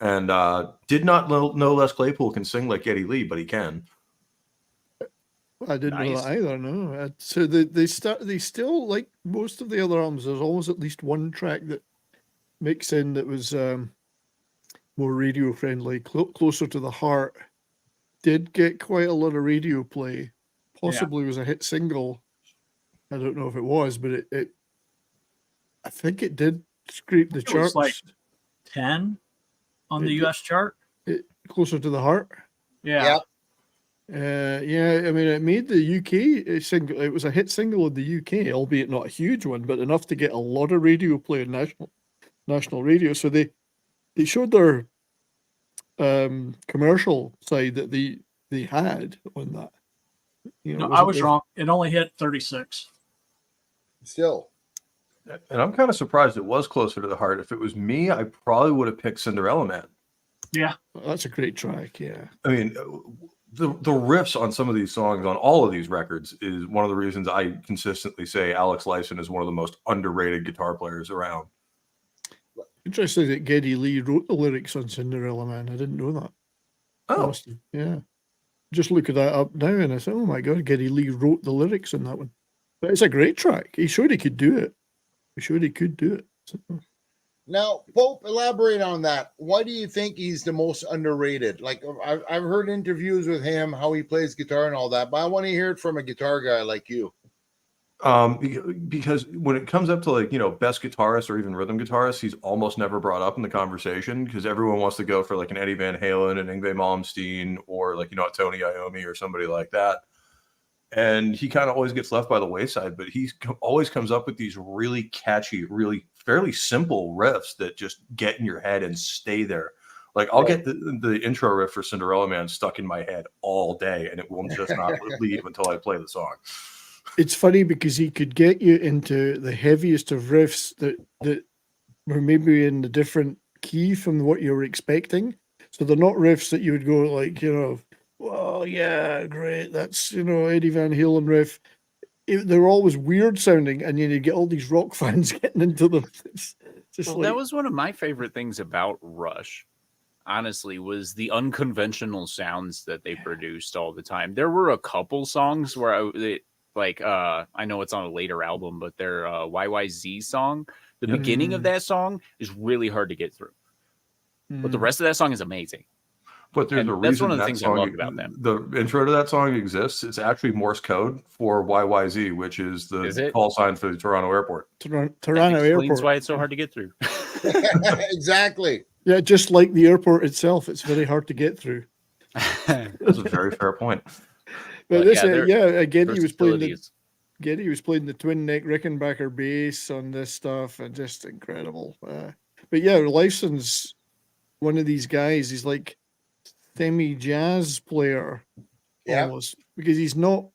And did not know Les Claypool can sing like Geddy Lee, but he can. I didn't know Nice. that either. No, so they still, like most of the other albums, there's always at least one track that mixed in that was more radio friendly, closer to the heart. Did get quite a lot of radio play. Possibly was a hit single. I don't know if it was, but it I think it did scrape the It was charts. like 10 on the It- US chart. Closer to the heart. Yeah. Yeah, I mean, it made the UK single. It was a hit single in the UK, albeit not a huge one, but enough to get a lot of radio play on national radio. So they showed their commercial side that they had on that. You know, No, it I wasn't was the- wrong. It only hit 36. Still, And I'm kind of surprised it was closer to the heart. If it was me, I probably would have picked Cinderella Man. Yeah. That's a great track. Yeah, I mean, the riffs on some of these songs on all of these records is one of the reasons I consistently say Alex Lifeson is one of the most underrated guitar players around. interesting that Geddy Lee wrote the lyrics on Cinderella Man. I didn't know that. Oh, Must have- yeah. Just looking that up now, and I said, "Oh my god, Geddy Lee wrote the lyrics on that one." But it's a great track. He showed he could do it. He showed he could do it. So, now Pope, elaborate on that. Why do you think he's the most underrated? Like I've heard interviews with him, how he plays guitar and all that, but I want to hear it from a guitar guy like you. because when it comes up to like, best guitarist or even rhythm guitarist, he's almost never brought up in the conversation because everyone wants to go for like an Eddie Van Halen and Yngwie Malmsteen or like, a Tony Iommi or somebody like that. And he kind of always gets left by the wayside, but he always comes up with these really catchy, really fairly simple riffs that just get in your head and stay there. Like I'll get the intro riff for Cinderella Man stuck in my head all day and it will just not leave until I play the song. it's funny because he could get you into the heaviest of riffs that were maybe in a different key from what you were expecting. So they're not riffs that you would go like, well, yeah, great, that's Eddie Van Halen riff. They're always weird sounding, and you get all these rock fans getting into them. It's just Well, like, that was one of my favorite things about Rush, honestly, was the unconventional sounds that they produced all the time. There were a couple songs where I know it's on a later album, but their YYZ song, the Yep. beginning of that song is really hard to get through. But the rest of that song is amazing. But there's And a that's reason one of the that things I song, loved about them. the intro to that song exists. It's actually Morse code for YYZ, which is the Is it? call sign for the Toronto airport. Toronto That explains Airport. why it's so hard to get through. Exactly. Yeah, just like the airport itself, it's very hard to get through. That's a very fair point. But But this, yeah, again, he was playing Versatility is- Geddy was playing the twin neck Rickenbacker bass on this stuff, and just incredible. But yeah, Lifeson's one of these guys. He's like semi-jazz player Yeah. almost, because he's not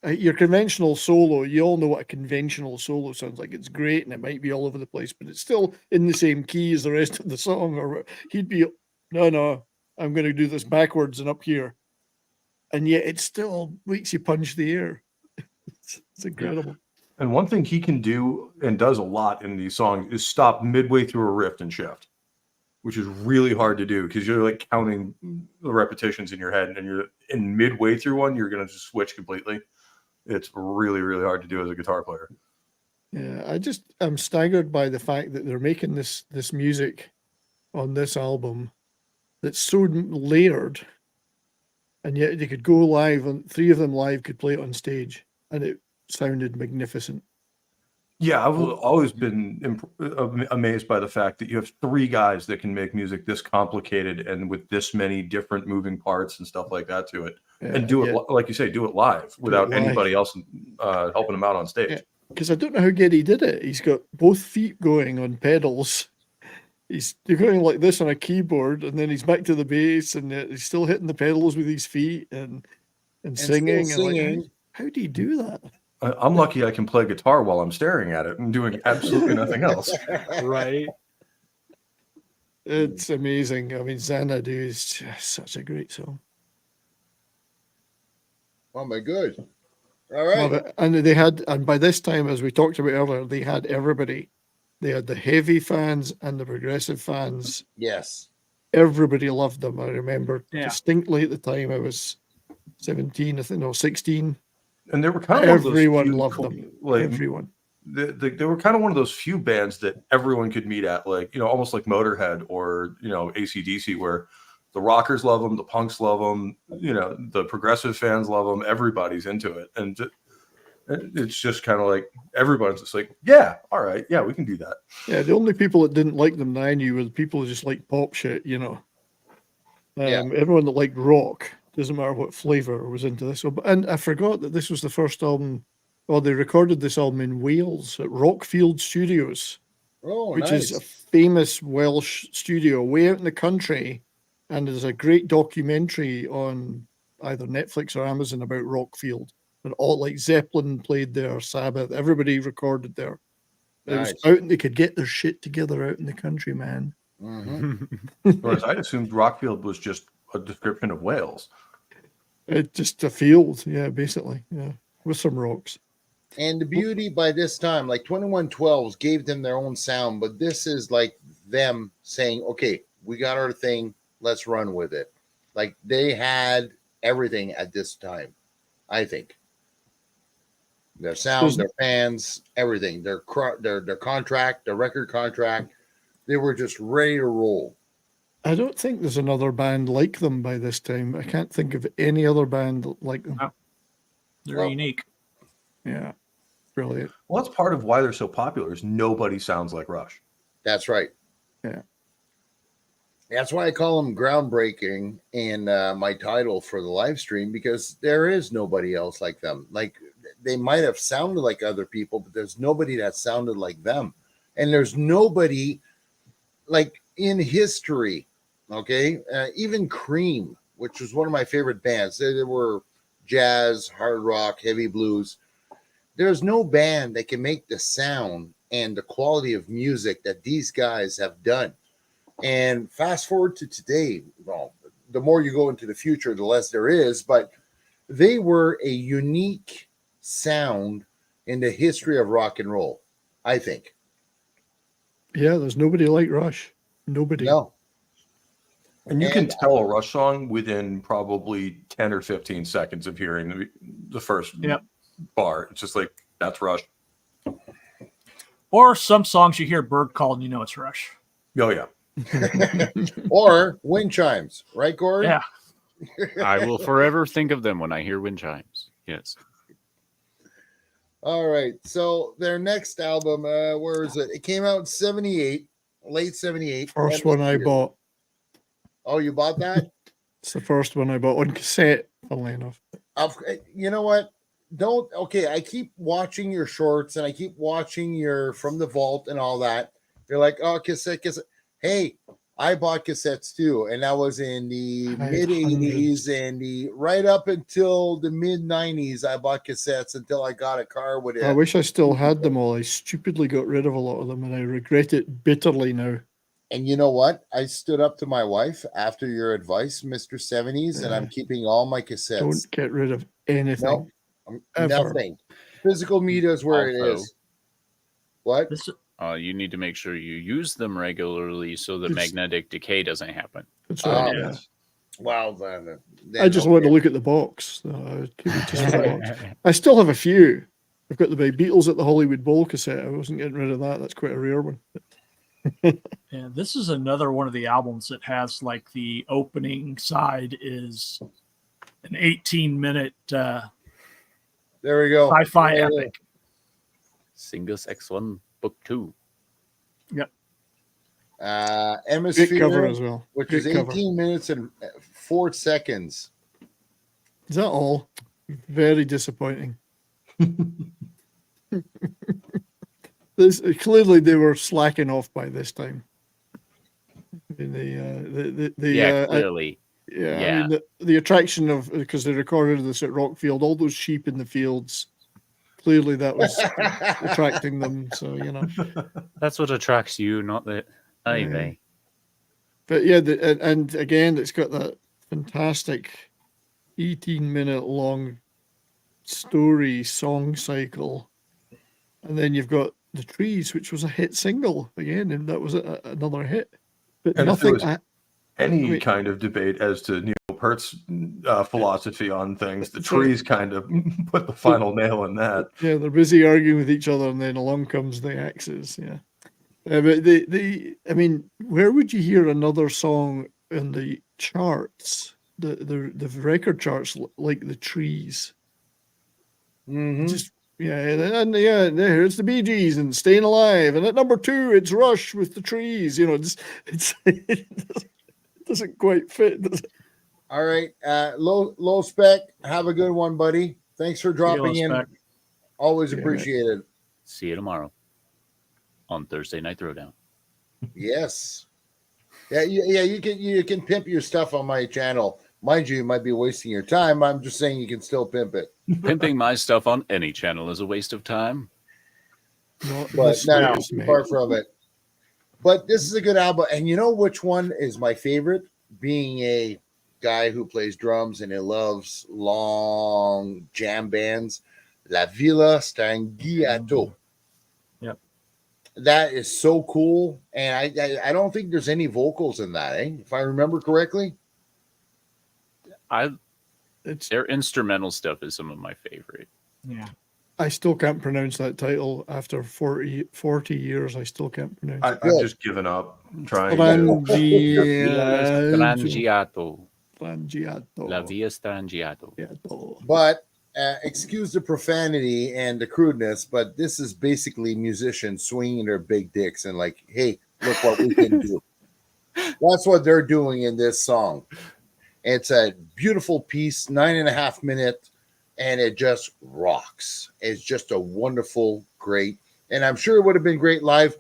your conventional solo. You all know what a conventional solo sounds like. It's great, and it might be all over the place, but it's still in the same key as the rest of the song. Or he'd be, no, I'm going to do this backwards and up here, and yet it still makes you punch the air. It's incredible. And one thing he can do and does a lot in these songs is stop midway through a riff and shift, which is really hard to do because you're like counting the repetitions in your head, and you're in midway through one, you're going to just switch completely. It's really, really hard to do as a guitar player. Yeah, I'm staggered by the fact that they're making this music on this album that's so layered, and yet they could go live, and three of them live could play it on stage, and it sounded magnificent. Yeah, I've always been amazed by the fact that you have three guys that can make music this complicated and with this many different moving parts and stuff like that to it, and do it like you say, do it live without live. anybody else helping them out on stage. Yeah. Because I don't know how Geddy did it. He's got both feet going on pedals. He's going like this on a keyboard, and then he's back to the bass, and he's still hitting the pedals with his feet and singing. still And singing. like, how do you do that? I'm lucky I can play guitar while I'm staring at it and doing absolutely nothing else. Right. It's amazing. I mean, Xanadu is just such a great song. Oh my good. All right. Love it. And they had, and by this time, as we talked about earlier, they had everybody. They had the heavy fans and the progressive fans. Yes. Everybody loved them. I remember Yeah. distinctly at the time. I was 17, I think, no, 16. And they were kind of Everyone loved them. Like Everyone. they were kind of one of those few bands that everyone could meet at, like, almost like Motorhead or AC/DC, where the rockers love them, the punks love them, the progressive fans love them. Everybody's into it, and it's just kind of like everyone's just like, yeah, all right, yeah, we can do that. Yeah, the only people that didn't like them that I knew were the people who just liked pop shit, Yeah. Everyone that liked rock, doesn't matter what flavor, was into this. And I forgot that this was the first album, well, they recorded this album in Wales at Rockfield Studios, Oh, which nice. is a famous Welsh studio way out in the country. And there's a great documentary on either Netflix or Amazon about Rockfield. And all like Zeppelin played there, Sabbath, everybody recorded there. It was Nice. out and they could get their shit together out in the country, man. Mhm. Whereas I assumed Rockfield was just a description of Wales. It's just a field, yeah, basically, yeah, with some rocks. And the beauty by this time, like 2112s gave them their own sound, but this is like them saying, okay, we got our thing, let's run with it. Like they had everything at this time, I think. Their sound, their fans, everything, their contract, their record contract, they were just ready to roll. I don't think there's another band like them by this time. I can't think of any other band like them. They're Well- unique. Yeah, brilliant. Well, that's part of why they're so popular. Is nobody sounds like Rush. That's right. Yeah. That's why I call them groundbreaking in my title for the live stream, because there is nobody else like them. Like they might have sounded like other people, but there's nobody that sounded like them. And there's nobody like in history. Okay. Even Cream, which was one of my favorite bands. They were jazz, hard rock, heavy blues. There's no band that can make the sound and the quality of music that these guys have done. And fast forward to today, well, the more you go into the future, the less there is, but they were a unique sound in the history of rock and roll, I think. Yeah, there's nobody like Rush. Nobody. No. And you can tell a Rush song within probably 10 or 15 seconds of hearing the first bar. It's just like, that's Rush. Or some songs you hear bird call and you know it's Rush. Oh, yeah. Or wind chimes, right, Gordon? Yeah. I will forever think of them when I hear wind chimes. Yes. All right. So their next album, where is it? It came out in 78, late 78. First one I bought. Oh, you bought that? It's the first one I bought on cassette, funnily enough. You know what? I keep watching your shorts and I keep watching your From the Vault and all that. You're like, oh, cassette. Hey, I bought cassettes too. And that was in the mid 80s and right up until the mid 90s. I bought cassettes until I got a car with it. I wish I still had them all. I stupidly got rid of a lot of them and I regret it bitterly now. And you know what? I stood up to my wife after your advice, Mr. 70s, and I'm keeping all my cassettes. Don't get rid of anything. No, Ever. nothing. Physical media is where it Also- is. What? This You need to make sure you use them regularly so that It's- magnetic decay doesn't happen. That's right. Yeah. Well, then I just want to look at the box. So I would keep it just for the box. I still have a few. I've got the Beatles at the Hollywood Bowl cassette. I wasn't getting rid of that. That's quite a rare one. Yeah, this is another one of the albums that has like the opening side is an 18-minute There we go. sci-fi Yeah. epic. Singles X1 Book 2. Great Hemisphere, cover as well. which Great is cover. 18 minutes and 4 seconds. Is that all? Very disappointing. This clearly they were slacking off by this time. I mean, Clearly. I Yeah. mean the attraction of because they recorded this at Rockfield, all those sheep in the fields. Clearly, that was attracting them. So That's what attracts you, not the. Anyway. But yeah, and again, it's got that fantastic 18-minute long story song cycle, and then you've got The Trees, which was a hit single again, and that was another hit. But And if there nothing. was any wait. kind of debate as to Neil Peart's philosophy on things, the So- trees kind of put the final nail in that. Yeah, they're busy arguing with each other, and then along comes the axes. Yeah, but I mean, where would you hear another song in the charts, the record charts, like The Trees? Mhm. Just and here's the Bee Gees and Staying Alive, and at number 2 it's Rush with The Trees. It doesn't quite fit. Does it? All right. Low spec. Have a good one, buddy. Thanks for dropping in. Spec. Always Yeah, appreciated. See you tomorrow on Thursday Night Throwdown. Yes. Yeah. You can pimp your stuff on my channel. Mind you might be wasting your time. I'm just saying you can still pimp it. Pimping my stuff on any channel is a waste of time. Not in But this no, space, mate. far from it. But this is a good album. And you know which one is my favorite? Being a guy who plays drums and he loves long jam bands, La Villa Strangiato. Yep. That is so cool. And I don't think there's any vocals in that, if I remember correctly. It's Their instrumental stuff is some of my favorite. Yeah. I still can't pronounce that title after 40 years. I still can't pronounce it. I've just given up trying. Strangiato. Strangiato. La Via Strangiato. But excuse the profanity and the crudeness, but this is basically musicians swinging their big dicks and like, hey, look what we can do. That's what they're doing in this song. It's a beautiful piece, 9.5 minutes, and it just rocks. It's just a wonderful, great, and I'm sure it would have been great live.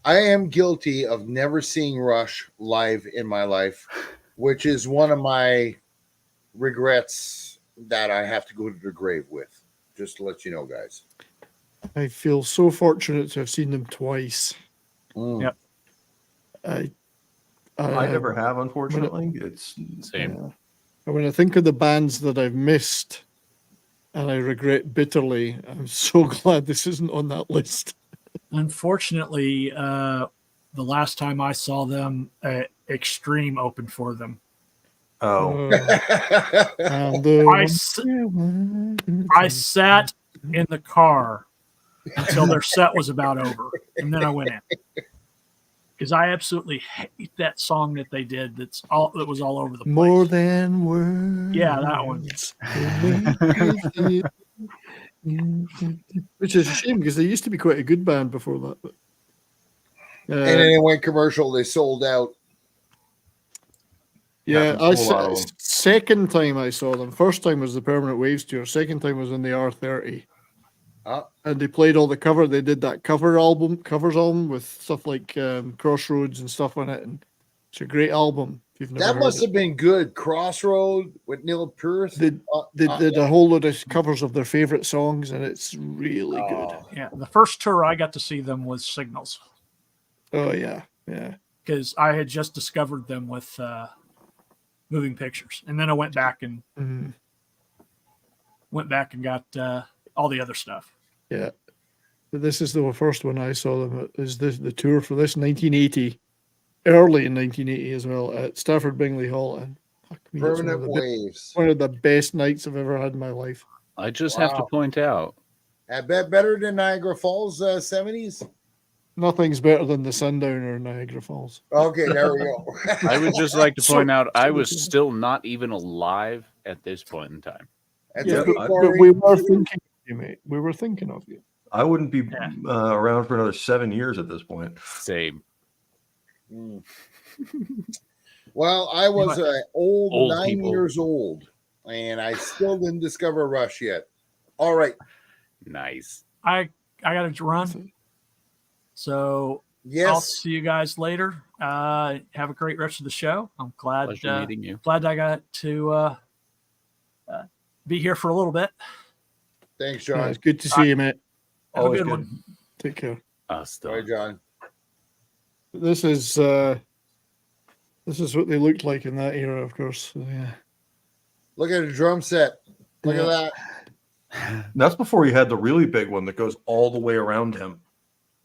I am guilty of never seeing Rush live in my life, which is one of my regrets that I have to go to the grave with. Just to let you know, guys. I feel so fortunate to have seen them twice. Yep. I never have, unfortunately. It's Same. When I think of the bands that I've missed, and I regret bitterly, I'm so glad this isn't on that list. Unfortunately, the last time I saw them, Extreme opened for them. oh, And I sat in the car until their set was about over, and then I went in because I absolutely hate that song that they did. That was all over the place. More than words. Yeah, that one. Which is a shame because they used to be quite a good band before that. But, And then it went commercial. They sold out. yeah, Happens to a lot of them. second time I saw them. First time was the Permanent Waves tour. Second time was in the R30. And they played all the cover. They did that covers album with stuff like Crossroads and stuff on it. And it's a great album. If you've never That heard must it. have been good. Crossroad with Neil Peart. They did a whole lot of covers of their favorite songs, and it's really good. Yeah, the first tour I got to see them was Signals Oh yeah. because I had just discovered them with Moving Pictures, and then I went back and Mhm. got all the other stuff. Yeah. But this is the first one I saw them. Is this the tour for this 1980, early in 1980 as well at Stafford Bingley Hall, and fuck me, it's Permanent Waves. one of the best nights I've ever had in my life. I just have to Wow. point out, I bet better than Niagara Falls 70s. Nothing's better than the Sundowner in Niagara Falls. Okay, there we go. I would just like to So- point out, I so was good. still not even alive at this point in time. That's Yeah, a good but story. we were thinking of you, mate. We were thinking of you. I wouldn't be Yeah. around for another 7 years at this point. Same. Mm. Well, I was old Old 9 people. years old, and I still didn't discover Rush yet. All right. Nice. I got to run. So I'll Yes. see you guys later. Have a great rest of the show. I'm glad Pleasure meeting you. glad I got to be here for a little bit. Thanks, Yeah, John. it's good to see you, mate. Have Always a good good. one. Take care. Still. All right, John. This is what they looked like in that era, of course. So, yeah. Look at the drum set. Look at Yeah. that. That's before he had the really big one that goes all the way around him.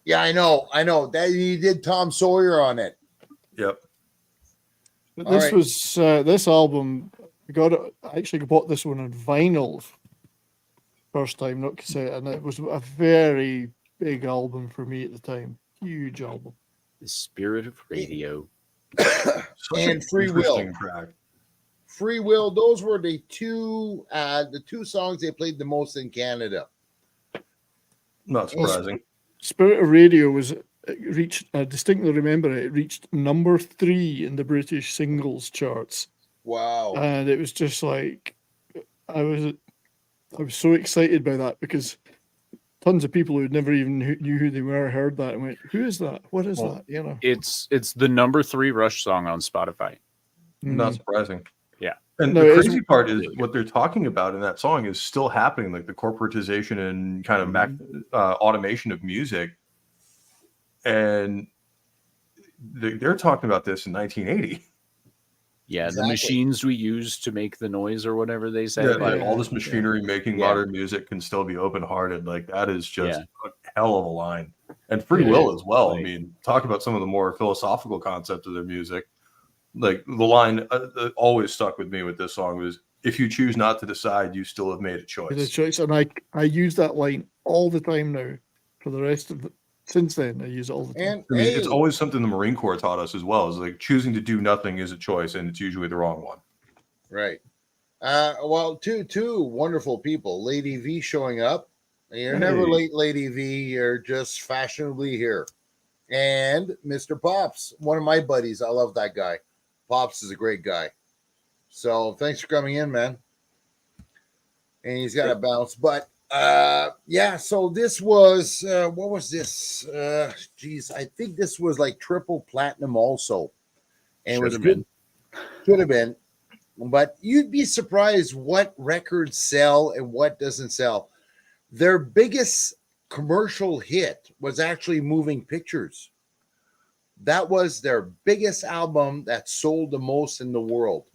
Yeah, I know. That he did Tom Sawyer on it. Yep. But All this right. was this album. I actually bought this one on vinyl first time, not cassette, and it was a very big album for me at the time. Huge album. The spirit of radio. Such And an Free Will. interesting track. Free Will. Those were the two songs they played the most in Canada. Not surprising. Spirit of Radio was it reached. I distinctly remember it. It reached number 3 in the British singles charts, Wow. and it was just like I was so excited by that because tons of people who never even knew who they were heard that and went, "Who is that? What is Well, that?" You know. It's the number 3 Rush song on Spotify. Not Mm. surprising. Yeah. And No, the it's- crazy part is really good. what they're talking about in that song is still happening, like the corporatization and kind of automation of music. And they're talking about this in 1980. Yeah, Exactly. the machines we use to make the noise or whatever they say. Yeah, like, like all this machinery making Yeah. modern music can still be open-hearted. Like that is just Yeah. a hell of a line. And Free It Will is. as well. I Like- mean, talk about some of the more philosophical concepts of their music. Like the line that always stuck with me with this song was, "If you choose not to decide, you still have made a It's a choice." choice, and I use that line all the time now. For the rest of since then, I use it all the time. And I mean, hey, it's always something the Marine Corps taught us as well. Is like choosing to do nothing is a choice, and it's usually the wrong one. right. Well, two wonderful people. Lady V showing up. You're never Hey. late, Lady V. You're just fashionably here. And Mr. Pops, one of my buddies. I love that guy. Pops is a great guy. So thanks for coming in, man. And he's got a bounce. But yeah, so this was what was this? Geez, I think this was like triple platinum also. And it was Should've good. Should have been. But you'd be surprised what records sell and what doesn't sell. Their biggest commercial hit was actually Moving Pictures. That was their biggest album that sold the most in the world.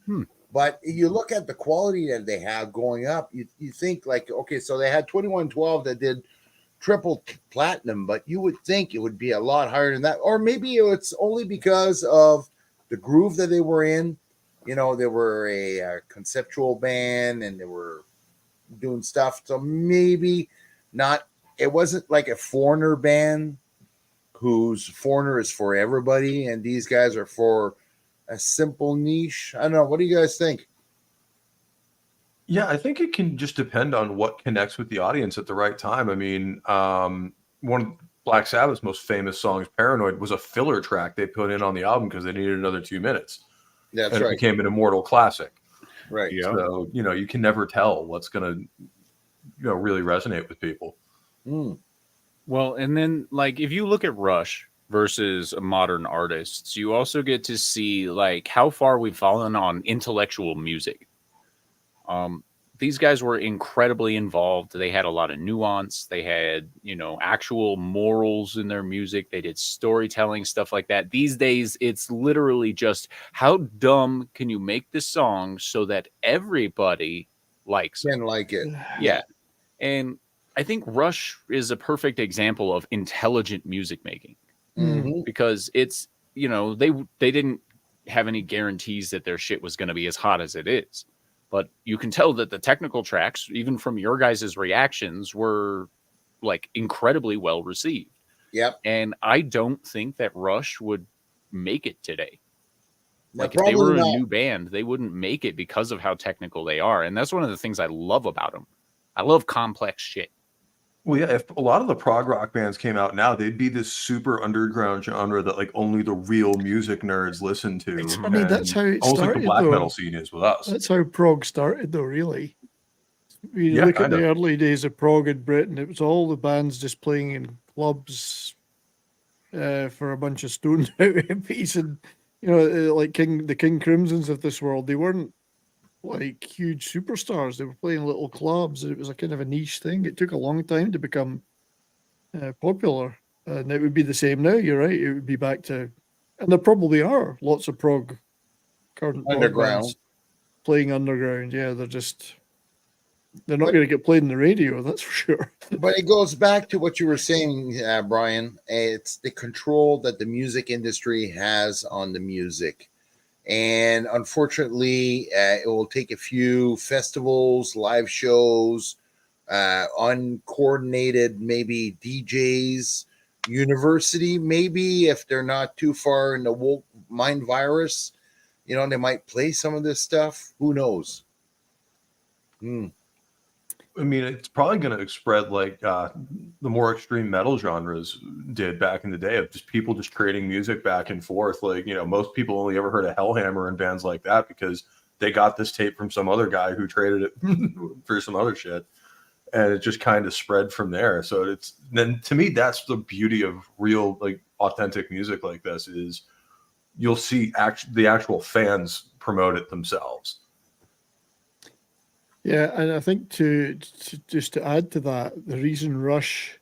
But you look at the quality that they have going up, you think like, okay, so they had 2112 that did triple platinum, but you would think it would be a lot higher than that. Or maybe it's only because of the groove that they were in. You know, they were a conceptual band and they were doing stuff. So maybe not, it wasn't like a Foreigner band whose Foreigner is for everybody. And these guys are for a simple niche. I don't know. What do you guys think? Yeah, I think it can just depend on what connects with the audience at the right time. I mean, one of Black Sabbath's most famous songs, "Paranoid," was a filler track they put in on the album because they needed another 2 minutes. That's And it right. became an immortal classic. Right. Yeah. So, you can never tell what's going to, really resonate with people. Mm. Well, and then like if you look at Rush versus modern artists, you also get to see like how far we've fallen on intellectual music. These guys were incredibly involved. They had a lot of nuance. They had, actual morals in their music. They did storytelling, stuff like that. These days, it's literally just how dumb can you make this song so that everybody likes it? Didn't like it. Yeah. And I think Rush is a perfect example of intelligent music making Mhm. because it's, they didn't have any guarantees that their shit was going to be as hot as it is. But you can tell that the technical tracks, even from your guys' reactions, were like incredibly well received. Yep. And I don't think that Rush would make it today. No, Like if they were probably a not. new band, they wouldn't make it because of how technical they are. And that's one of the things I love about them. I love complex shit. Well, yeah, if a lot of the prog rock bands came out now, they'd be this super underground genre that like only the real music nerds listen to. It's funny, that's and how it almost like the started, black though. metal scene is with us. That's how prog started, though, really. You Yeah, look at the kinda. early days of prog in Britain, it was all the bands just playing in clubs for a bunch of stoned out hippies and, like the King Crimsons of this world. They weren't like huge superstars. They were playing little clubs. And it was a kind of a niche thing. It took a long time to become popular. And it would be the same now, you're right. It would be back to, and there probably are lots of current prog Underground. bands playing underground. Yeah, they're not going to get played in the radio, that's for sure. But it goes back to what you were saying, Brian. It's the control that the music industry has on the music. And unfortunately, it will take a few festivals, live shows, uncoordinated, maybe DJs, university, maybe if they're not too far in the woke mind virus, they might play some of this stuff. Who knows? I mean, it's probably going to spread like the more extreme metal genres did back in the day of just people just creating music back and forth. Like, most people only ever heard of Hellhammer and bands like that because they got this tape from some other guy who traded it for some other shit. And it just kind of spread from there. So then to me, that's the beauty of real, like authentic music like this is you'll see the actual fans promote it themselves. Yeah, and I think to just to add to that, the reason Rush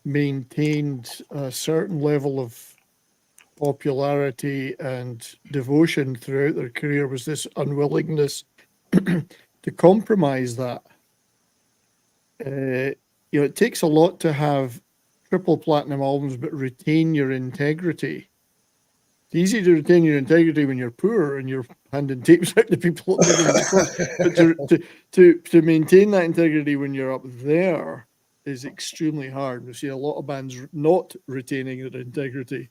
maintained a certain level of popularity and devotion throughout their career was this unwillingness to compromise that. It takes a lot to have triple platinum albums, but retain your integrity. It's easy to retain your integrity when you're poor and you're handing tapes out to people. But to maintain that integrity when you're up there is extremely hard. We see a lot of bands not retaining their integrity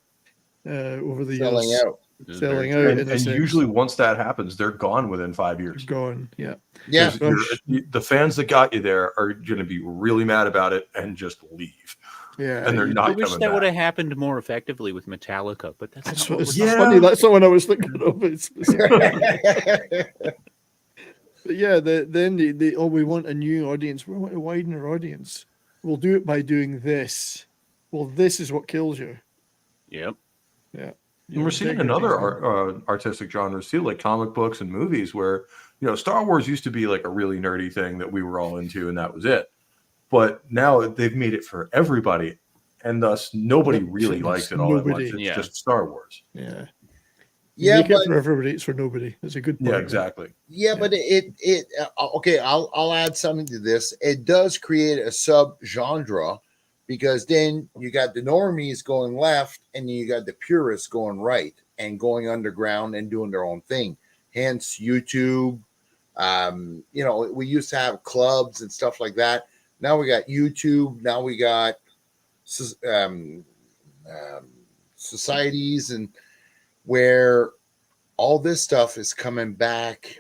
over the Selling years. out. Selling out. And usually once that happens, they're gone within 5 years. Gone, yeah. Yeah. 'Cause the fans that got you there are going to be really mad about it and just leave. Yeah. And they're you- not I wish coming that back. would have happened more effectively with Metallica, but that's That's not what what it's we're funny. That's the one I was thinking of. But yeah, then we want a new audience. We want to widen our audience. We'll do it by doing this. Well, this is what kills you. Yep. Yeah. And we're seeing another artistic genres too, like comic books and movies, where Star Wars used to be like a really nerdy thing that we were all into, and that was it. But now they've made it for everybody, and thus nobody really likes it all that much. Nobody. It's Yeah. just Star Wars. Yeah. Yeah, Make but it for everybody. It's for nobody. It's a good point. Yeah, exactly. yeah, but okay. I'll add something to this. It does create a sub genre because then you got the normies going left and you got the purists going right and going underground and doing their own thing. Hence YouTube. We used to have clubs and stuff like that. Now we got YouTube. Now we got societies and where all this stuff is coming back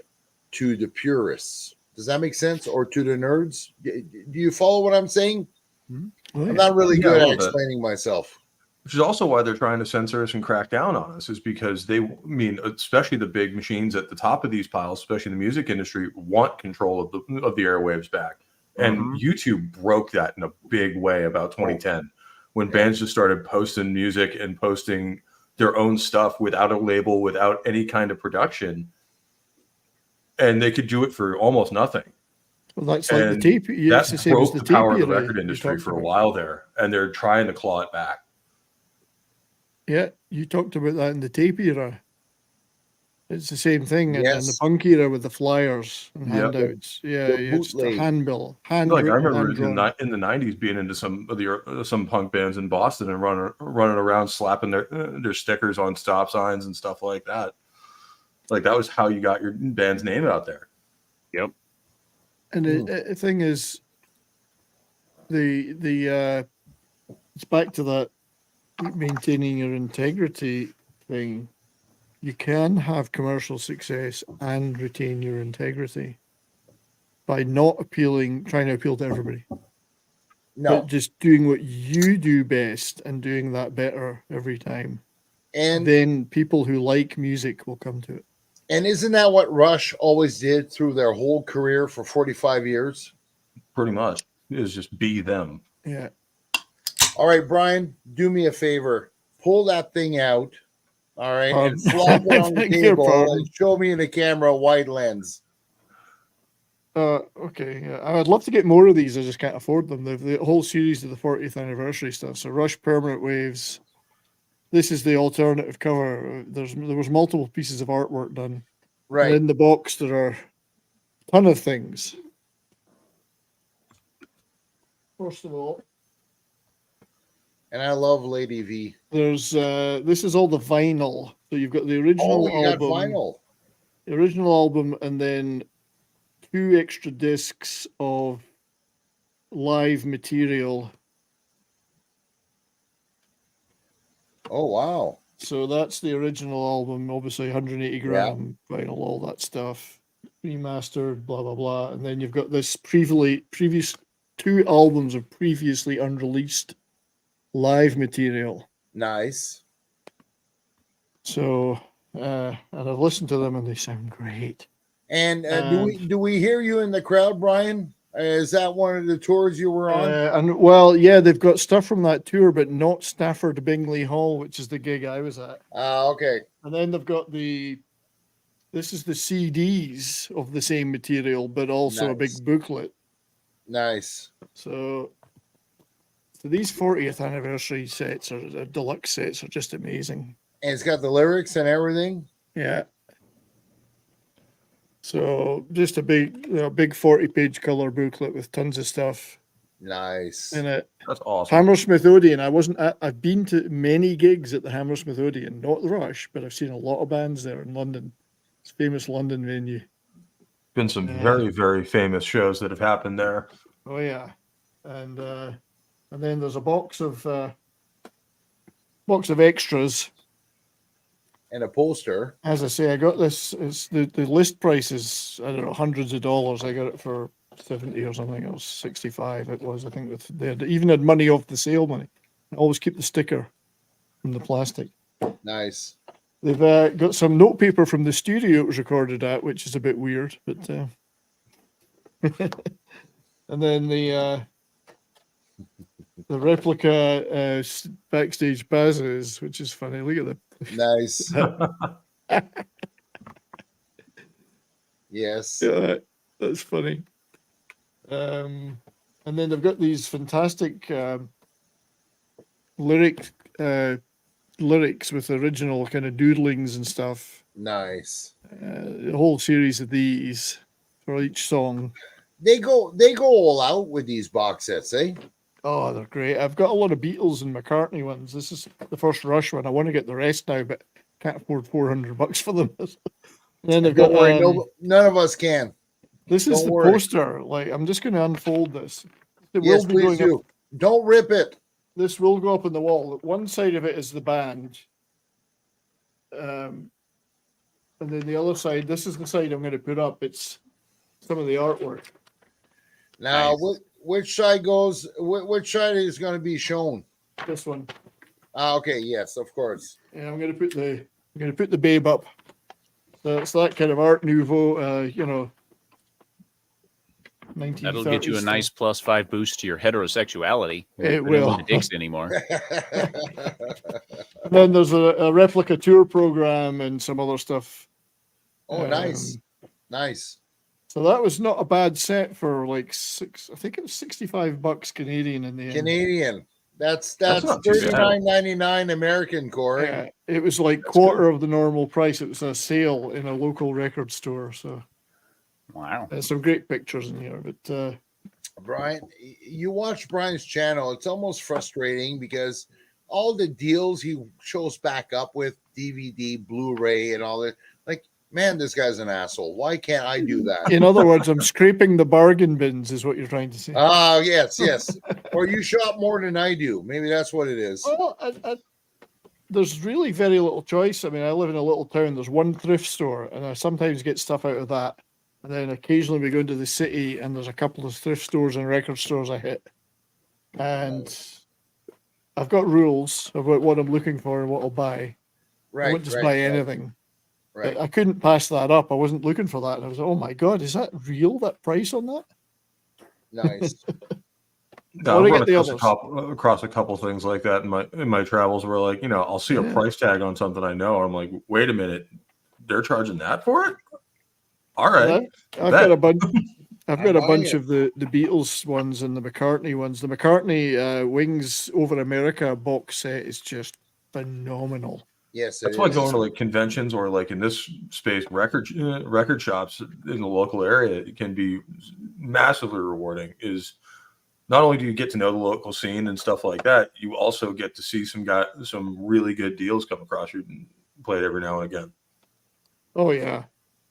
to the purists. Does that make sense? Or to the nerds? Do you follow what I'm saying? Oh, I'm not really Yeah, a good at little bit. explaining myself. Which is also why they're trying to censor us and crack down on us, is because especially the big machines at the top of these piles, especially the music industry, want control of the airwaves back. And YouTube broke that in a big way about 2010, when bands just started posting music and posting their own stuff without a label, without any kind of production, and they could do it for almost nothing. Well, that's like the And tape. Yeah, it's the That same as broke the the tape power of the era record you industry talked for a about. while there, and they're trying to claw it back. Yeah, you talked about that in the tape era. It's the same thing in the Yes. punk era with the flyers and Yep. handouts. Yeah, The it's the bootleg. handbill. Like I Handwritten, remember hand-drawn. in the '90s being into some punk bands in Boston and running around slapping their stickers on stop signs and stuff like that. Like that was how you got your band's name out there. Yep. And the thing is, it's back to that maintaining your integrity thing. You can have commercial success and retain your integrity by not trying to appeal to everybody. No, but just doing what you do best and doing that better every time. and Then people who like music will come to it. and isn't that what Rush always did through their whole career for 45 years? Pretty much is just be them. Yeah. All right, Brian, do me a favor. Pull that thing out. All right, Um, and flop it on the beg your table pardon. and show me in the camera a wide lens. Okay. Yeah. I'd love to get more of these. I just can't afford them. The whole series of the 40th anniversary stuff. So Rush Permanent Waves. This is the alternative cover. There was multiple pieces of artwork done. And Right. in the box there are a ton of things. First of all, And I love Lady V. there's this is all the vinyl. So you've got the original Oh, you got album, vinyl. the original album, and then 2 extra discs of live material. Oh, wow. So that's the original album, obviously 180 gram vinyl, all that stuff, remastered, blah blah blah. And then you've got this previous 2 albums of previously unreleased live material. Nice. So and I've listened to them and they sound great. And do we hear you in the crowd, Brian? Is that one of the tours you were on? And well, yeah, they've got stuff from that tour, but not Stafford Bingley Hall, which is the gig I was at. Okay. And then they've got this is the CDs of the same material, but also a Nice. big booklet. Nice. So these 40th anniversary sets or deluxe sets are just amazing. And it's got the lyrics and everything. Yeah. So just a big 40-page color booklet with tons of stuff Nice. in it. That's awesome. Hammersmith Odeon. I've been to many gigs at the Hammersmith Odeon, not the Rush, but I've seen a lot of bands there in London. It's a famous London venue. Been some Yeah. very, very famous shows that have happened there. Oh yeah, and then there's a box of extras. And a poster. As I say, I got this. It's the list price is, I don't know, hundreds of dollars. I got it for 70 or something. It was 65. It was, I think, they even had money off the sale money. I always keep the sticker from the plastic. Nice. They've got some notepaper from the studio it was recorded at, which is a bit weird, but and then the replica backstage passes, which is funny. Look at them. Nice. Yes. Yeah, that's funny. And then they've got these fantastic lyrics with original kind of doodlings and stuff. Nice. A whole series of these for each song. They go all out with these box sets, eh? Oh, they're great. I've got a lot of Beatles and McCartney ones. This is the first Rush one. I want to get the rest now, but can't afford $400 for them. And then they've got Don't worry, none of us can. this is don't the worry. poster. Like, I'm just going to unfold this. It Yes, will be please going up. do. Don't rip it. This will go up on the wall. One side of it is the band. And then the other side, this is the side I'm going to put up. It's some of the artwork. Now, Nice. which side goes? Which side is going to be shown? This one. Okay. Yes, of course. And I'm going to put the babe up. So it's that kind of Art Nouveau, 1930s. That'll get you a stuff. nice +5 boost to your heterosexuality. It We don't will. need the dicks anymore. And then there's a replica tour program and some other stuff. Oh, nice. Nice. So that was not a bad set for like I think it was $65 Canadian in the end. Canadian. That's not too bad. $39.99 American, Corey. Yeah, it was like That's quarter of the normal price. It was a sale in a local record store. So Wow. there's some great pictures in here. But Brian, you watch Brian's channel. It's almost frustrating because all the deals he shows back up with DVD, Blu-ray, and all that. Like, man, this guy's an asshole. Why can't I do that? in other words, I'm scraping the bargain bins, is what you're trying to say. Ah, yes. Or you shop more than I do. Maybe that's what it is. Well, there's really very little choice. I mean, I live in a little town. There's one thrift store, and I sometimes get stuff out of that. And then occasionally we go into the city, and there's a couple of thrift stores and record stores I hit. and I've got rules about what I'm looking for and what I'll buy. Right. I won't just right, buy right, anything. Right. I couldn't pass that up. I wasn't looking for that. And I was like, oh my God, is that real? That price on that? Nice. No, Or I've I run get the across a couple things like that in my travels where, like, I'll see a Yeah. price tag on something I know. I'm like, wait a minute, they're charging that for it? All right. I've bet. got a bunch. I've got a buying bunch it. of the Beatles ones and the McCartney ones. The McCartney Wings Over America box set is just phenomenal. Yes, That's it why is. going to like conventions or, like, in this space, record shops in the local area, it can be massively rewarding. Is not only do you get to know the local scene and stuff like that, you also get to see some really good deals come across you and play it every now and again. Oh yeah,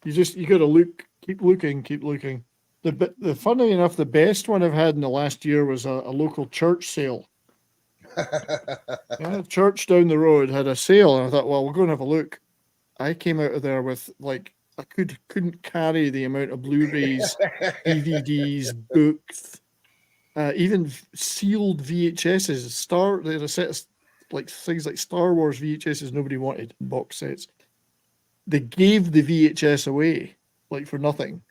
you got to keep looking. The funny enough, the best one I've had in the last year was a local church sale. Yeah, a church down the road had a sale, and I thought, well, we'll go and have a look. I came out of there with, like, I couldn't carry the amount of Blu-rays, DVDs, books, even sealed VHSs. They had a set of, like, things like Star Wars VHSs nobody wanted, box sets. They gave the VHS away, like, for nothing.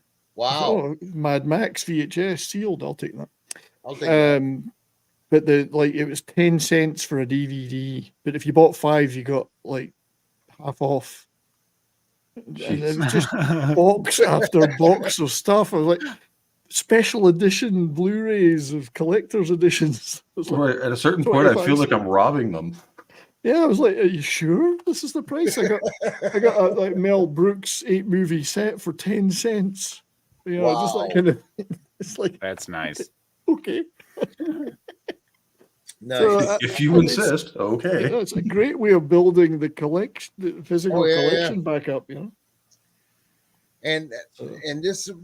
I thought, Wow. oh, Mad Max VHS sealed, I'll take that. I'll take that. But it was 10 cents for a DVD. But if you bought 5, you got, like, half off. And it was just box after box of stuff. I was like, special edition Blu-rays of collector's editions. I was like, Right. At a certain point, I feel 25 like I'm robbing them. yeah, I was like, are you sure this is the price? I got a, like, Mel Brooks 8-movie set for 10 cents. Just like Wow. kind of, it's like, That's nice. okay. Nice. So, If you it's- insist, okay. It's a great way of building the collection, the physical Oh, yeah, yeah. collection back up. and So,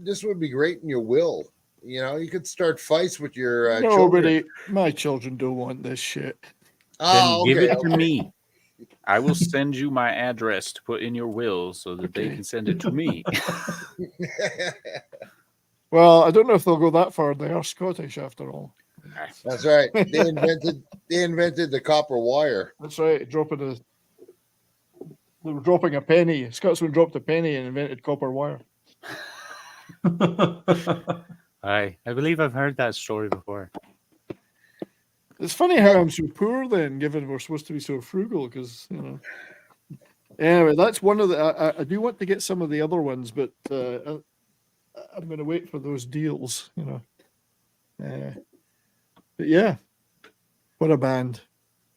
this would be great in your will. You could start fights with your children. nobody, my children don't want this shit. Oh, Then give okay. it to me. I will send you my address to put in your will so that they Okay. can send it to me. Well, I don't know if they'll go that far. They are Scottish after all. That's right. They invented the copper wire. That's right. They were dropping a penny. Scotsman dropped a penny and invented copper wire. I believe I've heard that story before. It's funny how I'm so poor then, given we're supposed to be so frugal. Because anyway, that's one of the. I do want to get some of the other ones, but I'm going to wait for those deals. But yeah, what a band.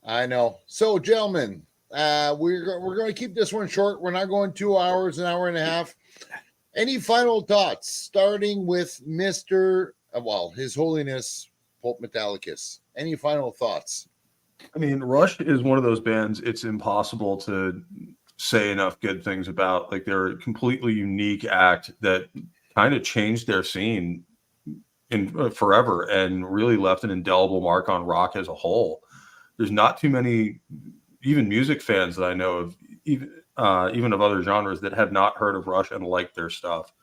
I know. So, gentlemen, we're going to keep this one short. We're not going 2 hours, an hour and a half. Any final thoughts, starting with His Holiness Pope Metallicus? Any final thoughts? I mean, Rush is one of those bands it's impossible to say enough good things about. Like, they're a completely unique act that kind of changed their scene in forever and really left an indelible mark on rock as a whole. There's not too many, even music fans that I know of, even of other genres, that have not heard of Rush and like their stuff.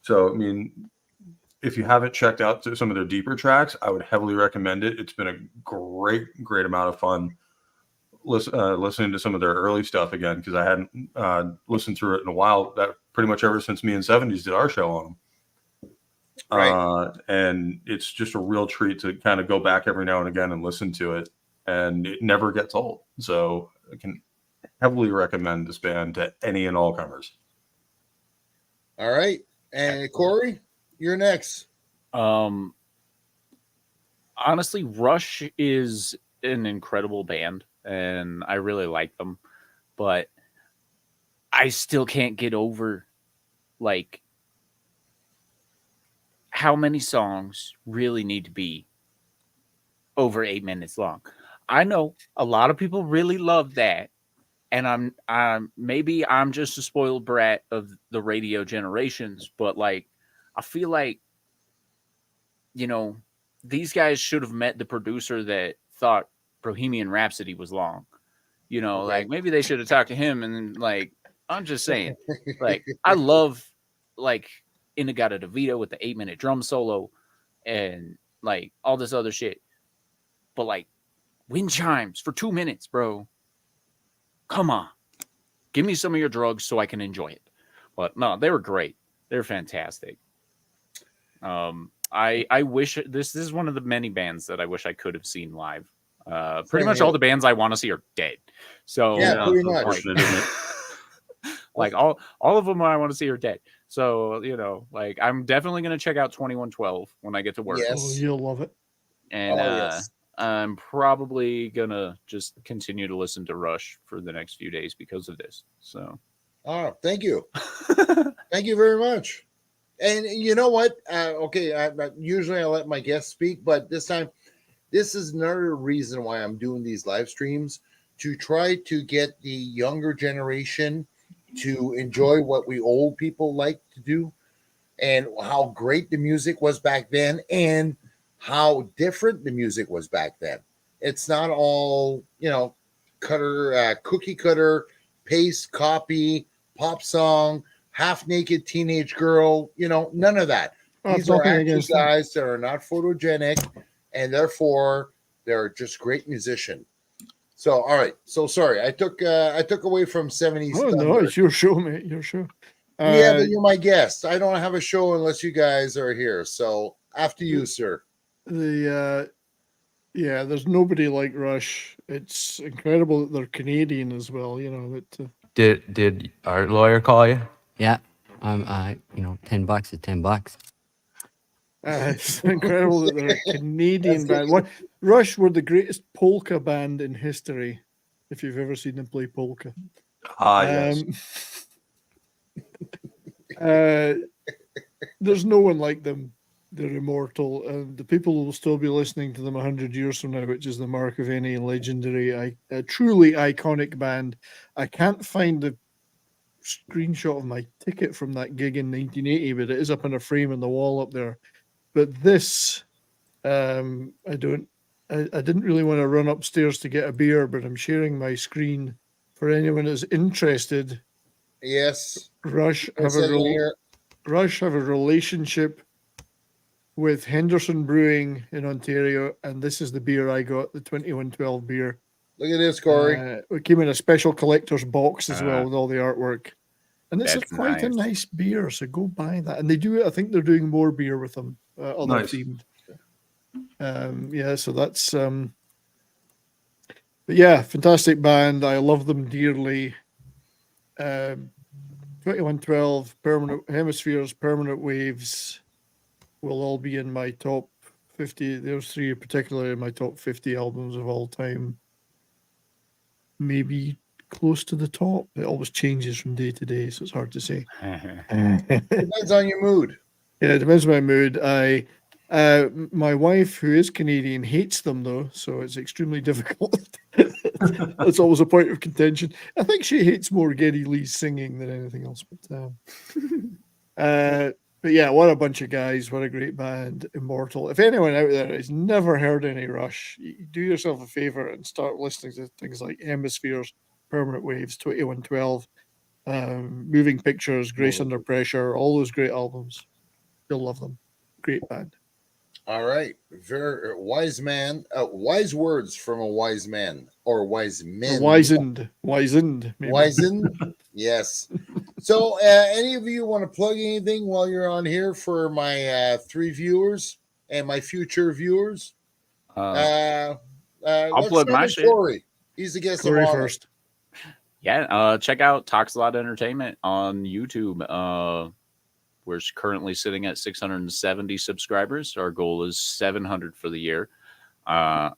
So, I mean, if you haven't checked out some of their deeper tracks, I would heavily recommend it. It's been a great amount of fun listening to some of their early stuff again, because I hadn't listened through it in a while. That pretty much ever since me and 70s did our show on them. Right. And it's just a real treat to kind of go back every now and again and listen to it, and it never gets old. So I can heavily recommend this band to any and all comers. All right. And Corey, you're next. Honestly, Rush is an incredible band, and I really like them, but I still can't get over, like, how many songs really need to be over 8 minutes long. I know a lot of people really love that, and maybe I'm just a spoiled brat of the radio generations, but, like, I feel like, these guys should have met the producer that thought Bohemian Rhapsody was long. Like, maybe they should have talked to him. And, like, I'm just saying, like, I love, like, Inagata DeVito with the 8-minute drum solo and, like, all this other shit. but like wind chimes for 2 minutes, bro. Come on. Give me some of your drugs so I can enjoy it. But no, they were great. They're fantastic. I wish this is one of the many bands that I wish I could have seen live. Pretty much all the bands I want to see are dead. So Yeah, pretty it's much. unfortunate, isn't it? like all of them I want to see are dead. So, like I'm definitely going to check out 2112 when I get to work. Yes. Oh, you'll love it. And yes. I'm probably going to just continue to listen to Rush for the next few days because of this. So, Oh, thank you. Thank you very much. And you know what? Okay, usually I let my guests speak, but this time, this is another reason why I'm doing these live streams, to try to get the younger generation to enjoy what we old people like to do, and how great the music was back then, and how different the music was back then. It's not all, cookie cutter, paste, copy, pop song, half naked teenage girl, none of that. I've These are nothing actually against them. guys that are not photogenic, and therefore they're just great musicians. So, all right. So sorry, I took away from 70s. Oh no, thunder. it's your show, mate. Your show. Yeah, but you're my guest. I don't have a show unless you guys are here. So after you, sir. There's nobody like Rush. It's incredible that they're Canadian as well. Did our lawyer call you? Yeah, $10 is $10. It's incredible that they're a Canadian band. Rush were the greatest polka band in history, if you've ever seen them play polka. Yes. There's no one like them. They're immortal, and the people will still be listening to them 100 years from now, which is the mark of any legendary, a truly iconic band. I can't find the screenshot of my ticket from that gig in 1980, but it is up in a frame on the wall up there. But this, I didn't really want to run upstairs to get a beer, but I'm sharing my screen for anyone who's interested. Yes. Rush have a relationship with Henderson Brewing in Ontario, and this is the beer I got, the 2112 beer. Look at this, Corey. It came in a special collector's box as well with all the artwork. And it's quite a nice beer, so go buy that. And I think they're doing more beer with them, other Nice. themed. So that's but yeah, fantastic band. I love them dearly. 2112, Permanent Hemispheres, Permanent Waves will all be in my top 50. Those three are particularly in my top 50 albums of all time. Maybe close to the top. It always changes from day to day, so it's hard to say. Depends on your mood. Yeah, it depends on my mood. My wife, who is Canadian, hates them though, so it's extremely difficult. That's always a point of contention. I think she hates more Geddy Lee's singing than anything else. But yeah, what a bunch of guys! What a great band, Immortal. If anyone out there has never heard any Rush, do yourself a favor and start listening to things like Hemispheres, Permanent Waves, 2112, Moving Pictures, Grace Under Pressure, all those great albums. You'll love them. Great band. All right. Very wise man. Wise words from a wise man, or wise men. Wizened. Maybe. Wizened. Yes. So, any of you want to plug anything while you're on here for my 3 viewers and my future viewers? I'll let's plug start my with shit. Corey. He's the guest Corey of honor. first. Yeah, check out Talks a Lot Entertainment on YouTube. We're currently sitting at 670 subscribers. Our goal is 700 for the year. If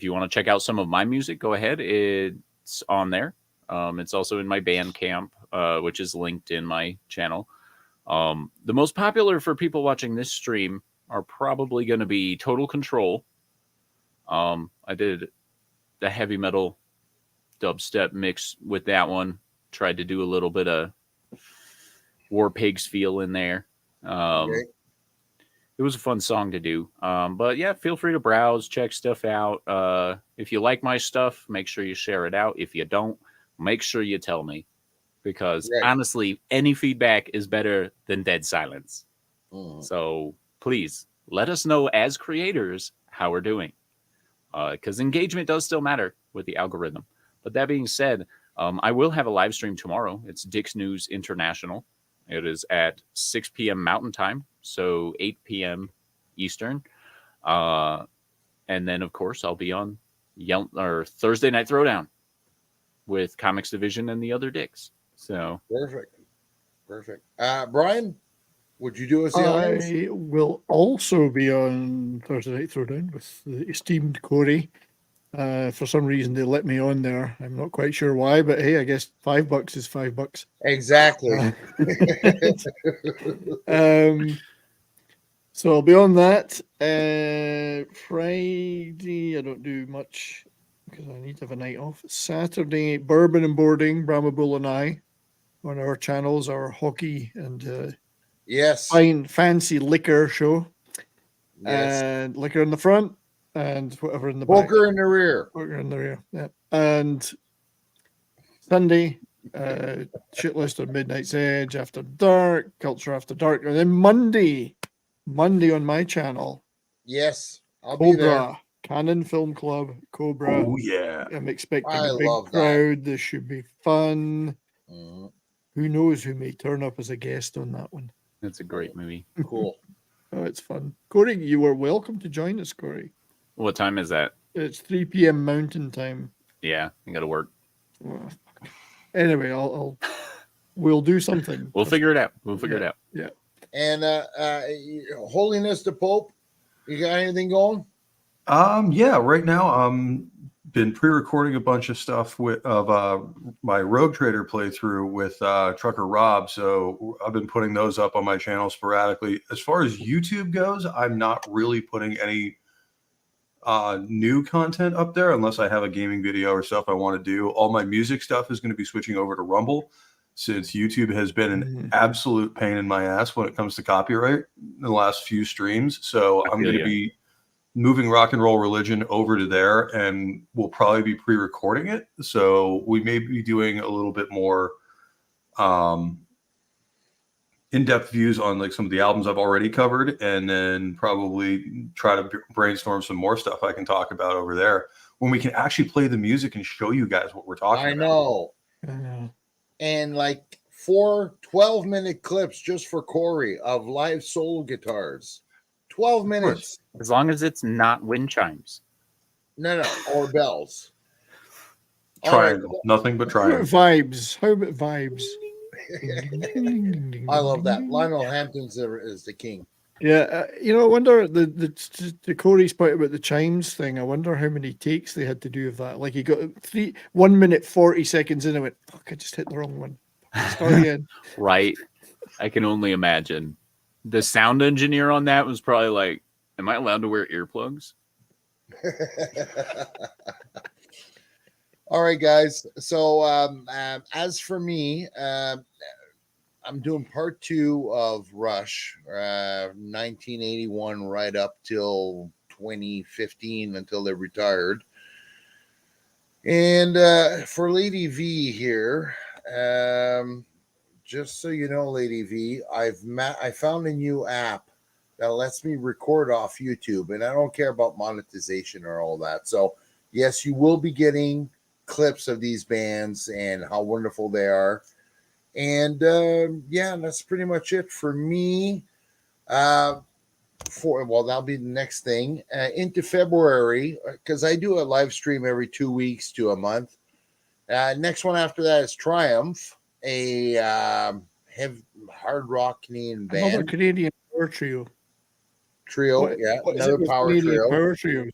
you want to check out some of my music, go ahead. It's on there. It's also in my Bandcamp, which is linked in my channel. The most popular for people watching this stream are probably going to be Total Control. I did the heavy metal dubstep mix with that one. Tried to do a little bit of War Pigs feel in there. Okay. It was a fun song to do. But yeah, feel free to browse, check stuff out. If you like my stuff, make sure you share it out. If you don't, make sure you tell me. Because honestly, any feedback is better than dead silence. So please let us know as creators how we're doing, because engagement does still matter with the algorithm. But that being said, I will have a live stream tomorrow. It's Dick's News International. It is at 6 p.m. Mountain Time, so 8 p.m. Eastern. And then, of course, I'll be on Thursday Night Throwdown with Comics Division and the other Dicks. So Perfect. Brian, would you do us the honors? I will also be on Thursday Night Throwdown with the esteemed Corey. For some reason, they let me on there. I'm not quite sure why, but hey, I guess $5 is $5. Exactly. So I'll be on that. Friday, I don't do much because I need to have a night off. Saturday, Bourbon and Boarding, Brahma Bull and I on our channels, our hockey and Yes. fancy liquor show. Yes. And liquor in the front and whatever in the back. Poker in the rear. Poker in the rear. Yeah. And Sunday, shit list on Midnight's Edge, After Dark, Culture After Dark. And then Monday on my channel, Yes. I'll be there. Cobra, Canon Film Club, Cobra. Oh yeah. I'm expecting I a big love that. crowd. This should be fun. Mhm. Who knows who may turn up as a guest on that one? it's a great movie. Cool. Oh, it's fun. Corey, you are welcome to join us, Corey. What time is that? It's 3 p.m. Mountain Time. Yeah, I got to work. Well, anyway, we'll do something. We'll figure it out. We'll figure it out. Yeah. And Holiness the Pope, you got anything going? Yeah, right now been pre-recording a bunch of stuff of my Rogue Trader playthrough with Trucker Rob. So I've been putting those up on my channel sporadically. As far as YouTube goes, I'm not really putting any new content up there unless I have a gaming video or stuff I want to do. All my music stuff is going to be switching over to Rumble, since YouTube has been an absolute pain in my ass when it comes to copyright in the last few streams. So I'm going to be moving Rock and Roll Religion over to there, and we'll probably be pre-recording it. So we may be doing a little bit more in-depth views on like some of the albums I've already covered, and then probably try to brainstorm some more stuff I can talk about over there when we can actually play the music and show you guys what we're talking about. I know. And like 4 12-minute clips just for Corey of live soul guitars. 12 minutes. As long as it's not wind chimes. No, or bells. Triangle. Nothing but How about triangle. vibes? How about vibes? I love that. Lionel Hampton's is the king. Yeah, I wonder the Corey's point about the chimes thing. I wonder how many takes they had to do of that. Like he got 1 minute 40 seconds in and went, "Fuck, I just hit the wrong one." Start again. Right. I can only imagine. The sound engineer on that was probably like, am I allowed to wear earplugs? All right, guys. So as for me, I'm doing part 2 of Rush, 1981 right up till 2015 until they retired. And for Lady V here, just so you know, Lady V, I found a new app that lets me record off YouTube, and I don't care about monetization or all that. So yes, you will be getting clips of these bands and how wonderful they are. And that's pretty much it for me. That'll be the next thing into February, because I do a live stream every 2 weeks to a month. Next one after that is Triumph, a heavy hard rock Canadian Another band Canadian power trio. trio. What is Another it with power Canadian trio. Power trio.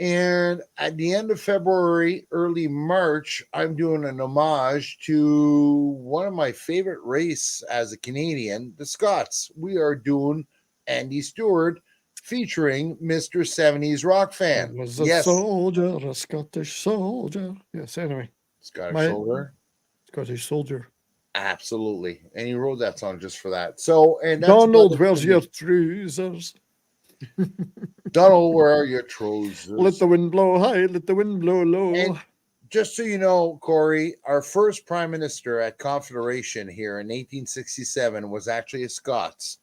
And at the end of February, early March, I'm doing an homage to one of my favorite race as a Canadian, the Scots. We are doing Andy Stewart featuring Mr. 70s Rock Fan. Was a Yes, soldier, a Scottish soldier. Yes, anyway, Scottish My- Soldier. Scottish soldier. Absolutely. And he wrote that song just for that. So, and that's Donald, about it where's for your me. trousers? Donald, where are your trousers? Let the wind blow high, let the wind blow low. And just so you know, Corey, our first prime minister at Confederation here in 1867 was actually a Scots,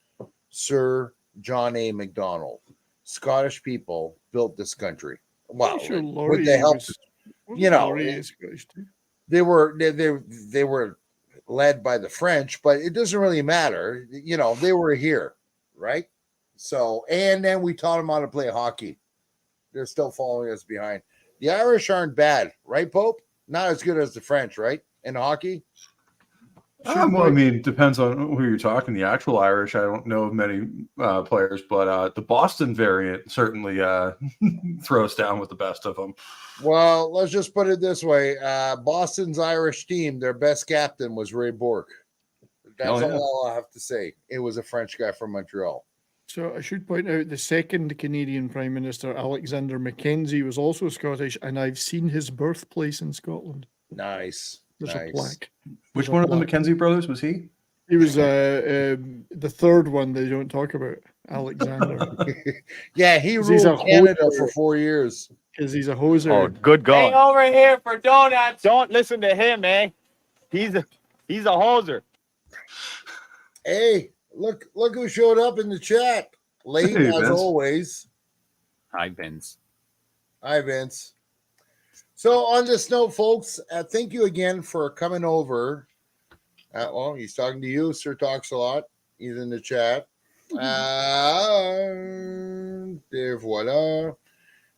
Sir John A. Macdonald. Scottish people built this country. Wow, Pretty sure with Laurie the help, was, you know, Laurie Scottish too? they were led by the French, but it doesn't really matter. You know, they were here, right? So, and then we taught them how to play hockey. They're still following us behind. The Irish aren't bad, right, Pope? Not as good as the French, right? In hockey. Well, I mean, it depends on who you're talking. The actual Irish, I don't know of many players, but the Boston variant certainly throws down with the best of them. Well, let's just put it this way: Boston's Irish team, their best captain was Ray Bourque. That's all I have to say. It was a French guy from Montreal. So I should point out the second Canadian Prime Minister, Alexander Mackenzie, was also Scottish, and I've seen his birthplace in Scotland. Nice. There's nice. a plaque. Which There's a one of the plaque. Mackenzie brothers was he? He was the third one they don't talk about, Alexander, Yeah, he 'Cause he's ruled a Canada hoser. for 4 years. because he's a hoser. Oh, good going. over here for donuts. Don't listen to him, eh? He's a hoser. Hey, look who showed up in the chat. Late Hey, as Vince. always. Hi, Vince. Hi, Vince. So on this note, folks, thank you again for coming over. Well, he's talking to you. Sir Talks a Lot. He's in the chat. There, voila.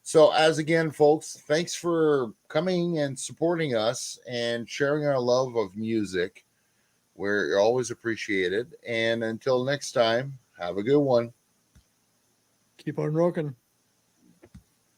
So as again, folks, thanks for coming and supporting us and sharing our love of music. We're always appreciated. And until next time, have a good one. Keep on rocking.